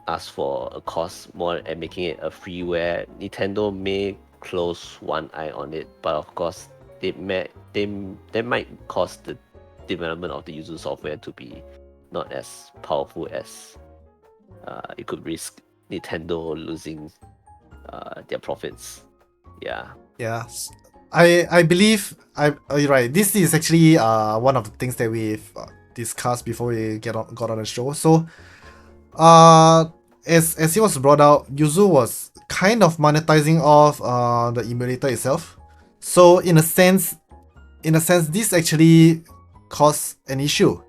ask for a cost more and making it a freeware, Nintendo may close one eye on it, but of course they might cause the development of the user software to be not as powerful as it could risk Nintendo losing their profits. Yeah. Yeah, I believe you're right. This is actually one of the things that we've discussed before we got on the show. So as it was brought out, Yuzu was kind of monetizing off the emulator itself. So in a sense, this actually caused an issue.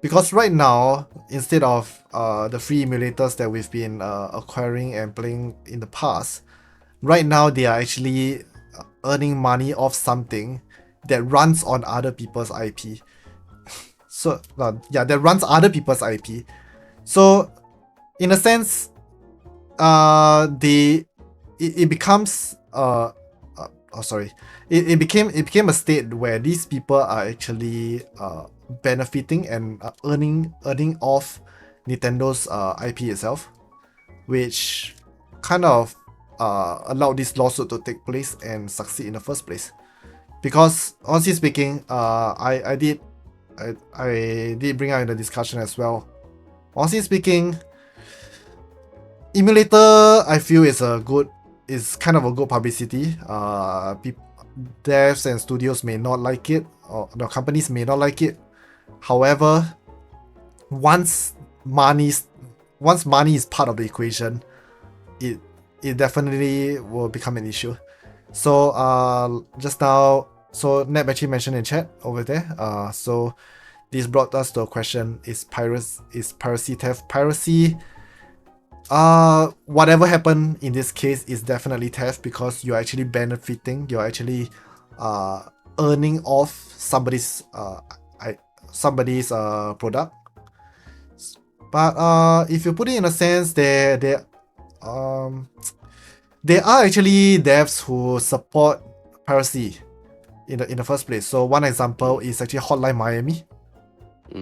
Because right now, instead of the free emulators that we've been acquiring and playing in the past, right now they are actually earning money off something that runs on other people's IP. So that runs other people's IP. So in a sense, it becomes it became a state where these people are actually benefiting and earning off Nintendo's IP itself, which kind of allowed this lawsuit to take place and succeed in the first place. Because honestly speaking, I did bring out in the discussion as well. Honestly speaking, emulator I feel is kind of a good publicity. Devs and studios may not like it, or the companies may not like it. However, once money is part of the equation, it definitely will become an issue. So just now, so Neb actually mentioned in chat over there. So this brought us to a question: Is piracy theft? Piracy, whatever happened in this case is definitely theft, because you're actually benefiting. You're actually earning off somebody's product. But if you put it in a sense, there are actually devs who support piracy in the first place. So one example is actually Hotline Miami. I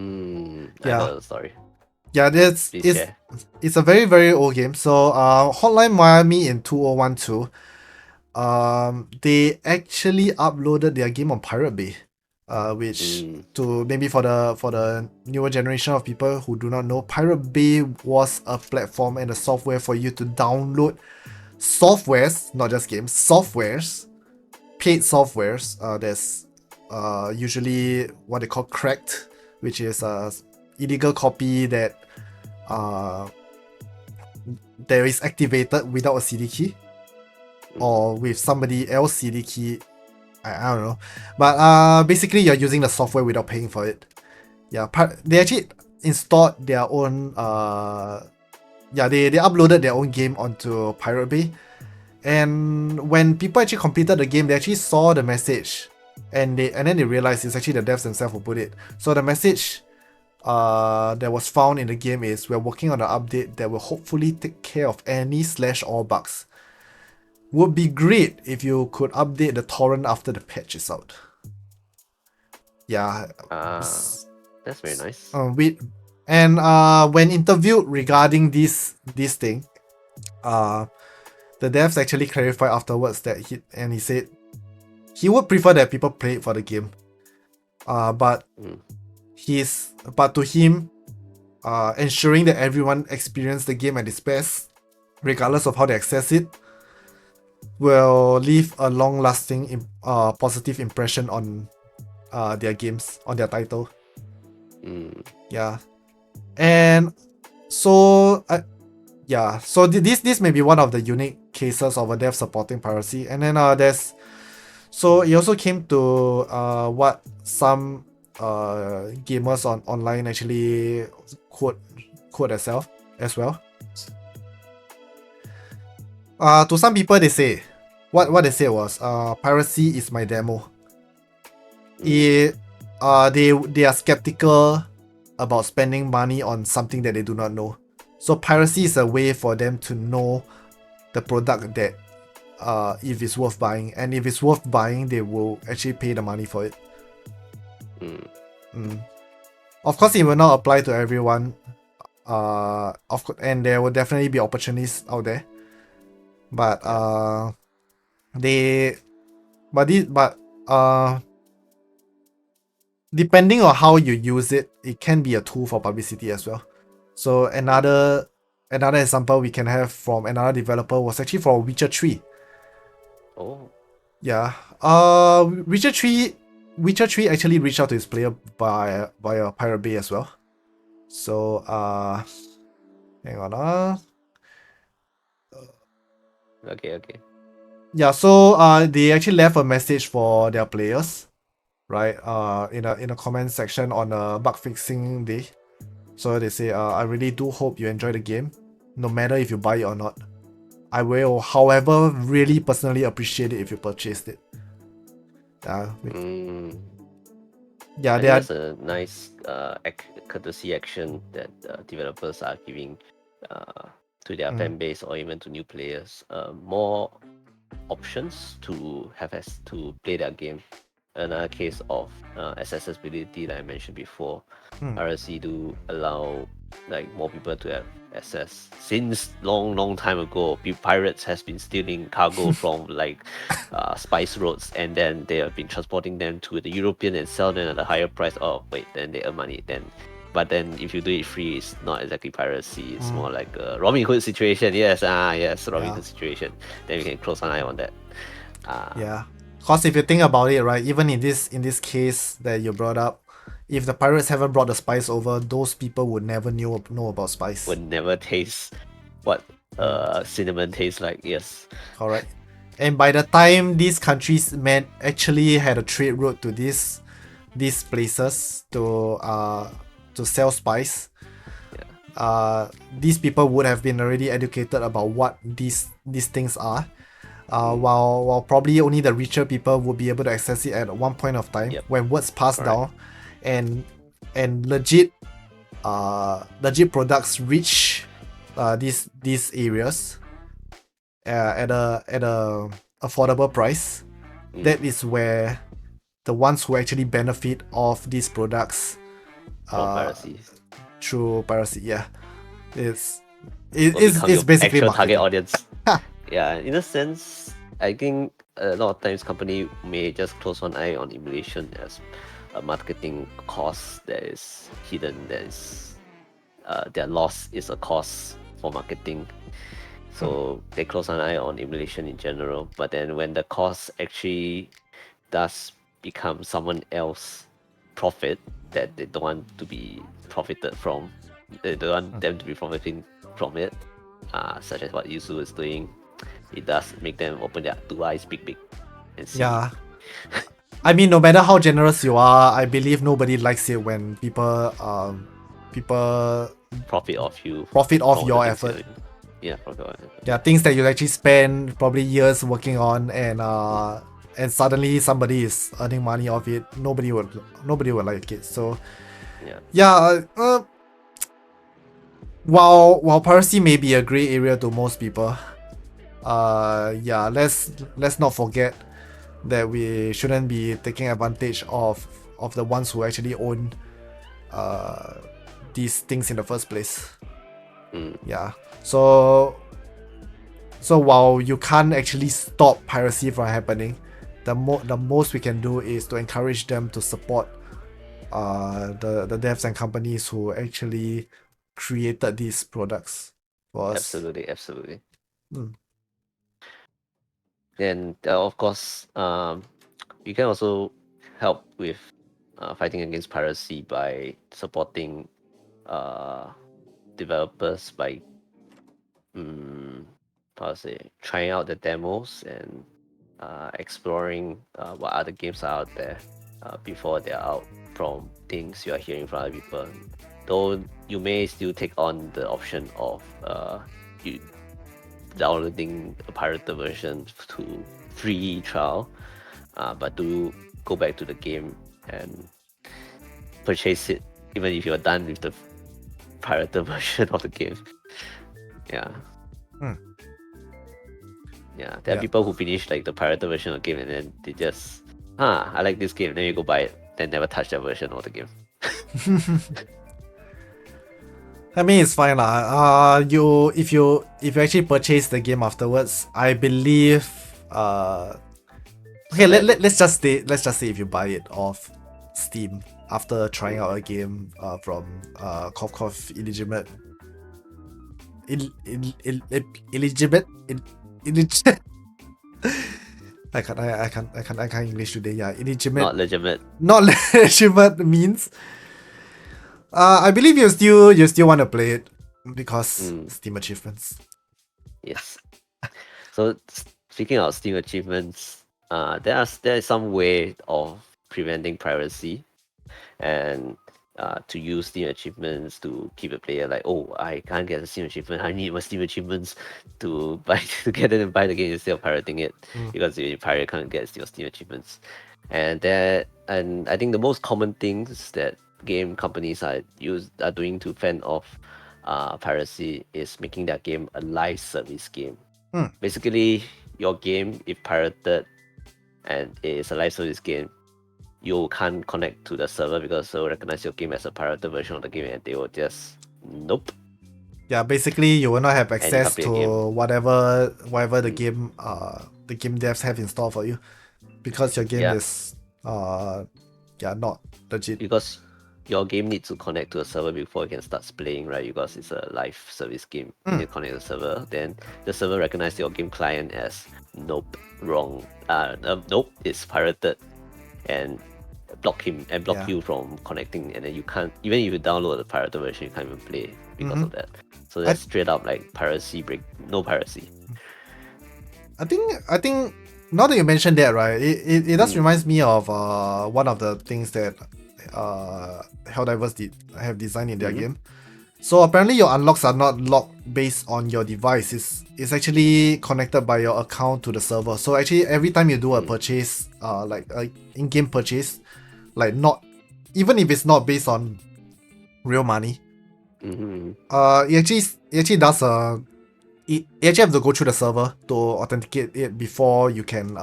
Yeah. heard the story. Yeah, Please share. it's a very, very old game. So Hotline Miami in 2012, they actually uploaded their game on Pirate Bay. Which to maybe for the newer generation of people who do not know, Pirate Bay was a platform and a software for you to download softwares, not just games, softwares, paid softwares. There's usually what they call cracked, which is a illegal copy that there is activated without a CD key, or with somebody else CD key. I don't know, but basically you're using the software without paying for it. Yeah, they actually installed their own they uploaded their own game onto Pirate Bay, and when people actually completed the game, they actually saw the message, and then they realized it's actually the devs themselves who put it. So the message that was found in the game is: we're working on an update that will hopefully take care of any /all bugs. Would be great if you could update the torrent after the patch is out. Yeah. That's very nice. When interviewed regarding this thing, the devs actually clarified afterwards that he said he would prefer that people play it for the game. But to him, ensuring that everyone experience the game at its best, regardless of how they access it, will leave a long-lasting positive impression on their games, on their title. Yeah. And so so this may be one of the unique cases of a dev supporting piracy. And then it also came to what some gamers online actually quote as well. To some people, they say what they said was piracy is my demo. They are skeptical about spending money on something that they do not know. So piracy is a way for them to know the product that if it's worth buying, and if it's worth buying, they will actually pay the money for it. Of course, it will not apply to everyone. And there will definitely be opportunists out there. But depending on how you use it, it can be a tool for publicity as well. So another example we can have from another developer was actually for Witcher 3. Oh, Yeah. Witcher 3 actually reached out to his player via Pirate Bay as well. So hang on. okay. Yeah, so they actually left a message for their players, right? In a comment section on a bug fixing day. So they say, I really do hope you enjoy the game, no matter if you buy it or not. I will, however, really personally appreciate it if you purchased it. Yeah, I they think are. that's a nice courtesy action that developers are giving to their fan base or even to new players. More options to to play their game. Another case of accessibility that I mentioned before. RSC do allow like more people to have access. Since long time ago, pirates has been stealing cargo from like spice roads, and then they have been transporting them to the European and sell them at a higher price. Oh wait, then they earn money. But then if you do it free, it's not exactly piracy. It's more like a Robin Hood situation. Yes, Robin Hood situation. Then we can close an eye on that. Yeah, cause if you think about it, right, even in this case that you brought up, if the pirates haven't brought the spice over, those people would never know about spice. Would never taste what cinnamon tastes like. Yes. Correct. And by the time these countries actually had a trade route to these places to sell spice, these people would have been already educated about what these things are. While probably only the richer people would be able to access it at one point of time when words pass down, and legit products reach these areas at a affordable price. That is where the ones who actually benefit of these products through piracy, it's basically actual marketing. target audience. Yeah, in a sense, I think a lot of times company may just close one eye on emulation as a marketing cost that is hidden. That is their loss is a cost for marketing. So they close an eye on emulation in general. But then when the cost actually does become someone else profit that they don't want to be profited from, they don't want them to be profiting from it, such as what Yuzu is doing, it does make them open their two eyes big and see. Yeah. I mean, no matter how generous you are, I believe nobody likes it when people profit off you. Profit off your effort. Yeah, profit off. Yeah, things that you actually spend probably years working on, and suddenly somebody is earning money off it. Nobody would like it. So while piracy may be a gray area to most people, let's not forget that we shouldn't be taking advantage of the ones who actually own these things in the first place. Yeah. So while you can't actually stop piracy from happening, the most we can do is to encourage them to support the devs and companies who actually created these products for us. Absolutely. Then of course, you can also help with fighting against piracy by supporting developers by trying out the demos and exploring what other games are out there before they're out from things you are hearing from other people. Though you may still take on the option of you downloading a pirated version to free trial, but do go back to the game and purchase it even if you're done with the pirated version of the game. There are people who finish like the pirated version of the game and then they just I like this game, then you go buy it, then never touch that version of the game. I mean, it's fine lah. If you actually purchase the game afterwards, I believe Okay, that- let's just say if you buy it off Steam after trying out a game from cough illegitimate illegitimate illegitimate I can't English today. Yeah, illegitimate not legitimate. not legitimate means. I believe you still want to play it because Mm. Steam achievements. Yes. So speaking of Steam achievements, there is some way of preventing piracy, and to use Steam achievements to keep the player like, oh, I can't get a Steam achievement. I need my Steam achievements to buy to get them and buy the game instead of pirating it, because if you pirate, can't get your Steam achievements. And I think the most common things that game companies are doing to fend off piracy is making their game a live service game. Basically, your game, if pirated and it's a live service game, you can't connect to the server because they'll recognize your game as a pirated version of the game, and they will just nope. Yeah, basically you will not have you can't access play a to game. whatever the game devs have in store for you, because your game Yeah. is not legit. Because your game needs to connect to a server before you can start playing, right? Because it's a live service game. You need to connect to the server. Then the server recognizes your game client as nope, wrong. Nope, it's pirated, and block him and block Yeah. you from connecting. And then you can't, even if you download the pirated version, you can't even play because of that. So that's straight up like piracy no piracy. I think now that you mentioned that, right, it does reminds me of one of the things that Helldivers have designed in their game. So apparently your unlocks are not locked based on your device. It's actually connected by your account to the server. So actually every time you do a purchase, like a in-game purchase, like not even if it's not based on real money, it actually does you actually have to go through the server to authenticate it before you can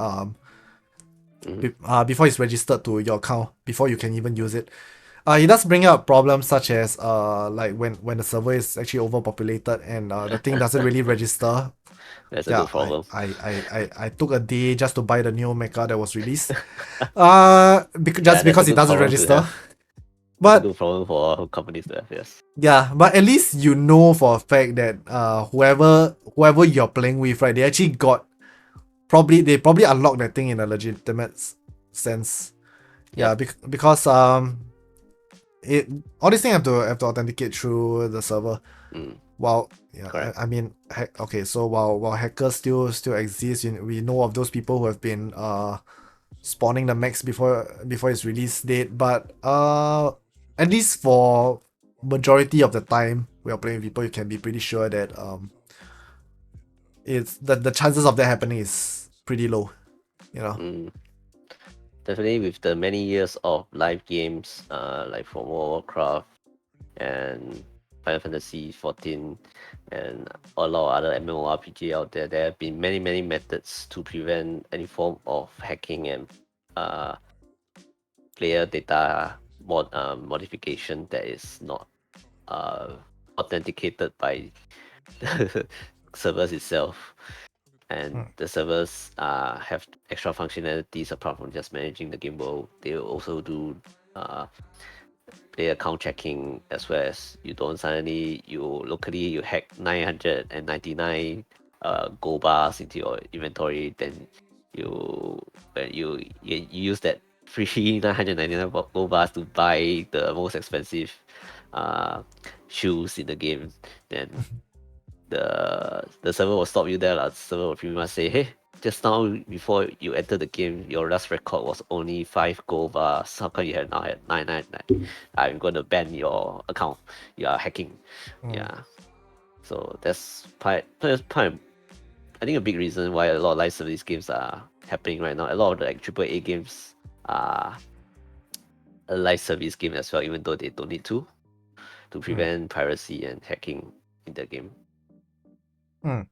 before it's registered to your account, before you can even use it. It does bring up problems such as like when the server is actually overpopulated and the thing doesn't really register. That's a good problem. I took a day just to buy the new mecha that was released. Because it doesn't register. That's a But good problem for companies to have, yes. yeah, but at least you know for a fact that whoever you're playing with, right, they actually they probably unlocked that thing in a legitimate sense. Yeah, because all these things have to authenticate through the server. While I mean, okay, so while hackers still exist, we know of those people who have been spawning the max before its release date, but at least for majority of the time we are playing with people, you can be pretty sure that it's the chances of that happening is pretty low, you know. Definitely, with the many years of live games, like from World of Warcraft and Final Fantasy 14 and a lot of other MMORPG out there, there have been many methods to prevent any form of hacking and player data modification that is not authenticated by the servers itself. And the servers have extra functionalities apart from just managing the game world. They will also do player account checking, as well as you don't suddenly you hack 999 gold bars into your inventory, then you use that free 999 gold bars to buy the most expensive shoes in the game, then the server will stop you there. The server will pretty much say, hey, just now before you enter the game, your last record was only 5 gold bars. How come you have now had 999? I'm going to ban your account. You are hacking. Yeah. So that's part. I think a big reason why a lot of live service games are happening right now. A lot of the like AAA games are a live service game as well, even though they don't need to prevent piracy and hacking in the game. All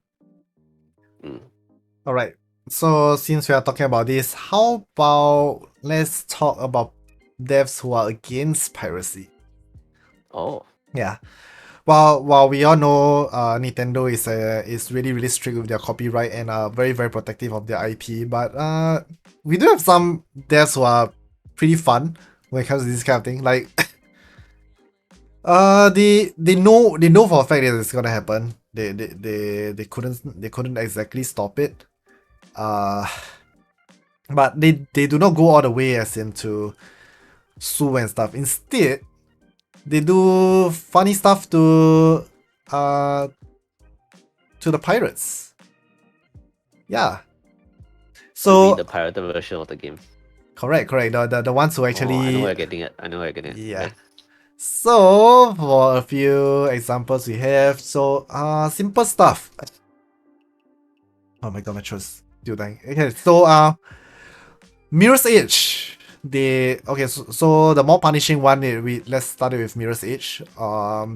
right. So since we are talking about this, how about let's talk about devs who are against piracy? Oh. Yeah. while we all know Nintendo is really strict with their copyright and are very protective of their IP, but we do have some devs who are pretty fun when it comes to this kind of thing. Like they know for a fact that it's gonna happen. They couldn't exactly stop it. But they do not go all the way as into sue and stuff. Instead, they do funny stuff to the pirates. Yeah. You mean So the pirated version of the game. correct. The ones who Oh, I know actually where you're getting it. yeah. So for a few examples we have, so simple stuff. Oh my god, my throat's still dying. Okay, so Mirror's Edge. So the more punishing one, let's start with Mirror's Edge.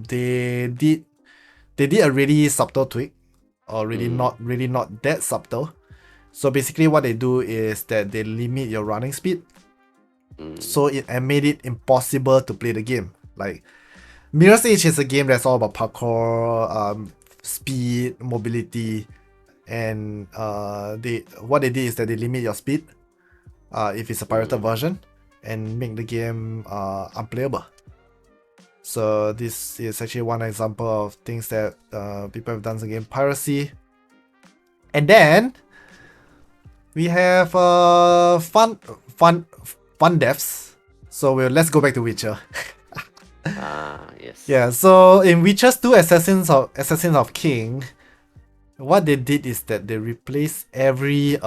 They did a really subtle tweak, or really not that subtle. So basically, what they do is that they limit your running speed, so it made it impossible to play the game. Like Mirror's Edge is a game that's all about parkour, speed, mobility, and what they did is that they limit your speed, if it's a pirated version, and make the game unplayable. So this is actually one example of things that people have done against piracy. And then we have fun devs. So let's go back to Witcher. Yes. Yeah, so in Witcher 2 Assassins of King, what they did is that they replaced every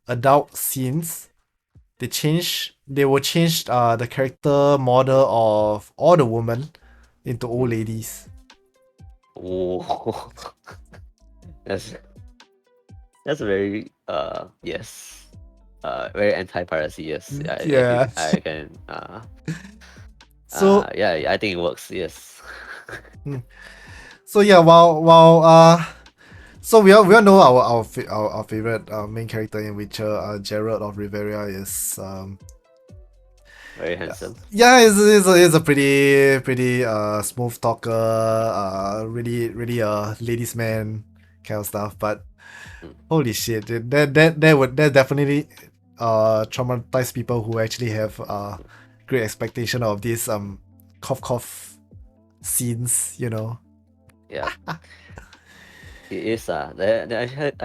adult scenes. They will change the character model of all the women into old ladies. Oh, that's very yes, very anti-piracy. Yes, Yeah. I can. So yeah, I think it works. Yes. so yeah, so we all know our favorite main character in Witcher, Geralt of Rivia is Very handsome. yeah, is a pretty smooth talker, really ladies man kind of stuff. But holy shit, dude, that definitely traumatize people who actually have great expectation of these cough scenes, you know. Yeah. It is. I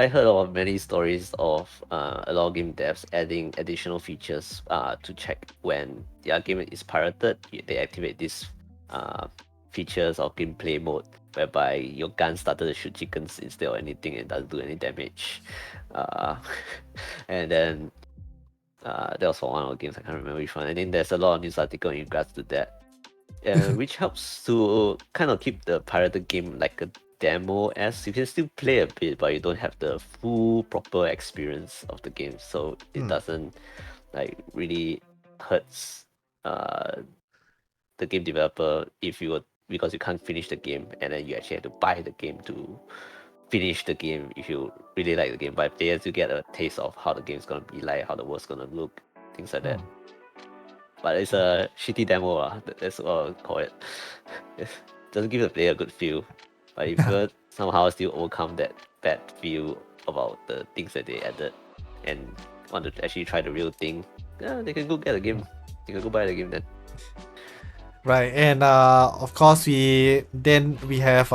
heard of many stories of a lot of game devs adding additional features to check when their game is pirated. They activate these features of gameplay mode whereby your gun started to shoot chickens instead of anything and doesn't do any damage. And then that was for one of the games. I can't remember which one. I think there's a lot of news article in regards to that, which helps to kind of keep the pirated game like a demo, as you can still play a bit, but you don't have the full proper experience of the game, so it doesn't like really hurts the game developer because you can't finish the game and then you actually have to buy the game to finish the game if you really like the game. But players, you get a taste of how the game's gonna be like, how the world's gonna look, things like that. But it's a shitty demo, that's what I'll call it. It doesn't give the player a good feel. But if you somehow still overcome that bad feel about the things that they added and want to actually try the real thing, yeah, they can go get a game. They can go buy the game then. Right, and of course we have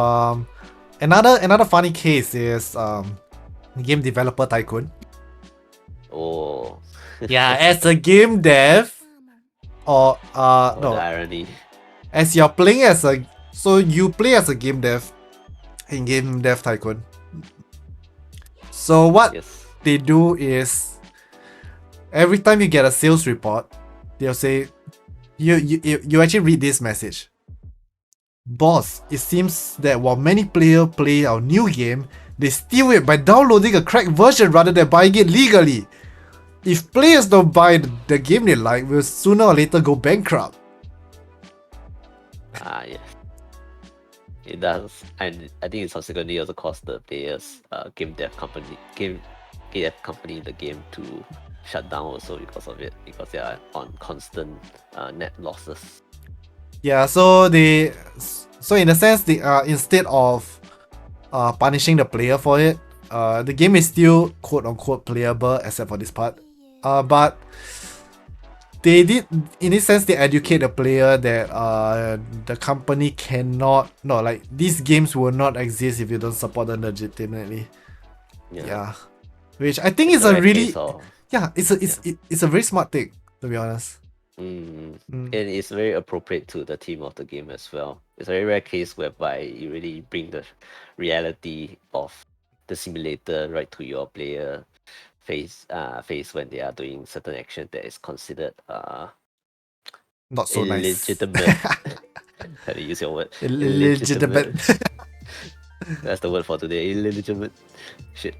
another funny case is game developer tycoon. Oh. Yeah, as a game dev, or The no, irony. as you're playing you play as a game dev in Game Dev Tycoon. So what Yes. they do is every time you get a sales report, they'll say you actually read this message. Boss, it seems that while many players play our new game, they steal it by downloading a cracked version rather than buying it legally. If players don't buy the game they like, we'll sooner or later go bankrupt. Yes. It does, and I think it subsequently also cost the players, game dev company the game to shut down also because of it, because they are on constant net losses. Yeah, so So in a sense, instead of punishing the player for it, the game is still quote unquote playable except for this part. But they did, in this sense, they educate the player that the company cannot, no, like these games will not exist if you don't support them legitimately. Yeah. Which I think It's is a a rare really, case of it's a very smart thing, to be honest. Mm. Mm. And it's very appropriate to the theme of the game as well. It's a very rare case whereby you really bring the reality of the simulator right to your player face when they are doing certain action that is considered Not so nice. illegitimate. How to use your word? Illegitimate. That's the word for today. Illegitimate. Shit.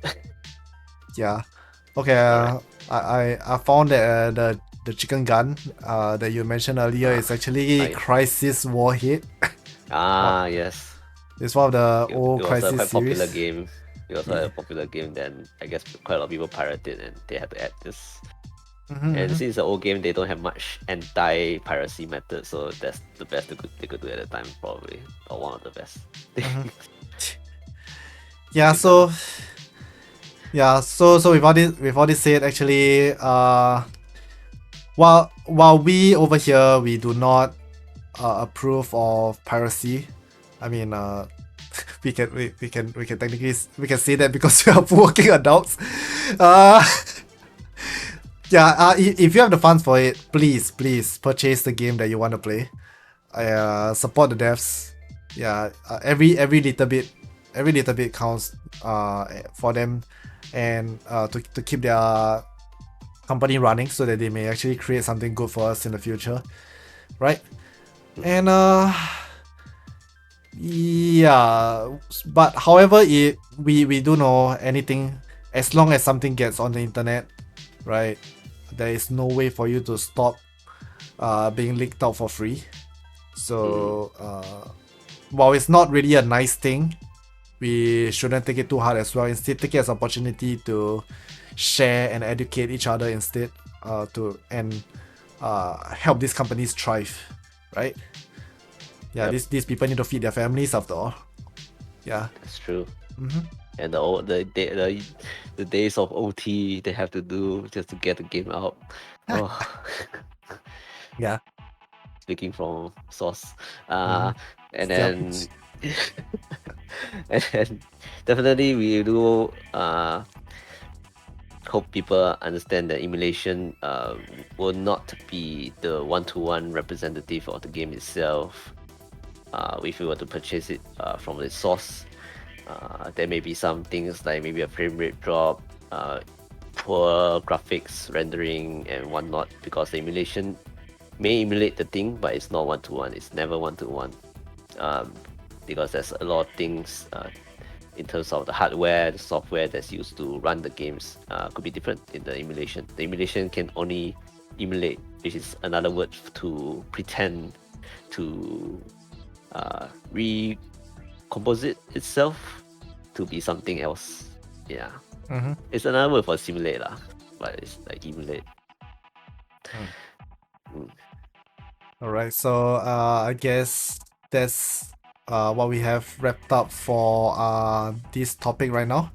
Yeah. Okay. Alright. I found that the chicken gun that you mentioned earlier is actually Nice. Crisis Warhead. Yes. It's one of the It old was a Crisis quite popular series. game. It was Yeah. a popular game. Then I guess quite a lot of people pirated, and they had to add this. Mhm, And mhm. since it's an old game, they don't have much anti-piracy method, so that's the best they could do at the time, probably, or one of the best. Mhm. Yeah. So with all this said, actually, while we over here we do not approve of piracy. I mean, we can technically we can say that because we are working adults. Uh, yeah. If you have the funds for it, please purchase the game that you want to play. Support the devs. Yeah. Every little bit counts. For them, and to keep their company running so that they may actually create something good for us in the future, right? And yeah, but however, we do know anything, as long as something gets on the internet, right? There is no way for you to stop being leaked out for free. So while it's not really a nice thing, we shouldn't take it too hard as well. Instead, take it as an opportunity to share and educate each other instead, to and help these companies thrive, right? Yeah, Yep. these people need to feed their families after all. Yeah. That's true. Mm-hmm. And the days of OT they have to do just to get the game out. Oh, Yeah. speaking from source. Mhm. And Yep. then and then definitely we do hope people understand that emulation will not be the one-to-one representative of the game itself. If you were to purchase it from the source, there may be some things like maybe a frame rate drop, poor graphics rendering and whatnot, because the emulation may emulate the thing, but it's not one-to-one. It's never one-to-one, because there's a lot of things in terms of the hardware, the software that's used to run the games could be different in the emulation. The emulation can only emulate, which is another word to pretend to recompose it itself to be something else. Yeah, Mm-hmm. it's another word for simulate lah, but it's like emulate. All right. So I guess that's what we have wrapped up for this topic right now.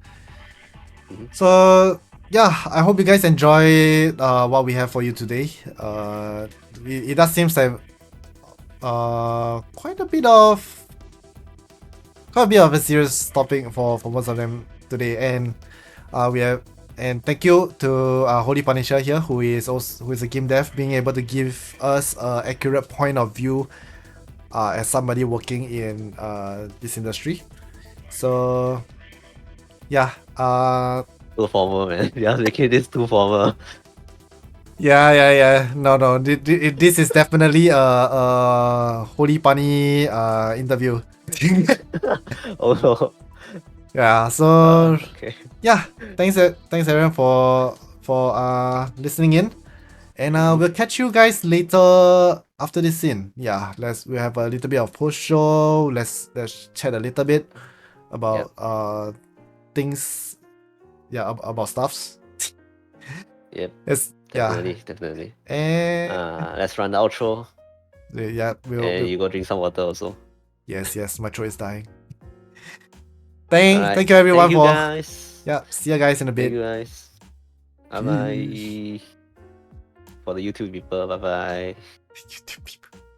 Mhm. So yeah, I hope you guys enjoy what we have for you today. It does seem like quite a bit of a serious topic for most of them today, and we have. And thank you to Holy Punisher here, who is a game dev, being able to give us an accurate point of view as somebody working in this industry. So yeah, Too formal, man. Yeah, making this too formal. yeah. No. This is definitely a Holy Bunny interview. Oh no. Yeah. So Okay. yeah, thanks everyone for listening in. And we'll catch you guys later after this scene. Yeah, we have a little bit of post show. Let's chat a little bit about things. Yeah, about stuffs. Yep. Yes. Definitely. And Let's run the outro, yeah, and you go drink some water also. Yes, Metro is dying. Thank Alright, you everyone thank you for guys. yeah. See you guys in a Thank bit. you guys. Bye bye. For the YouTube people, bye bye. YouTube people.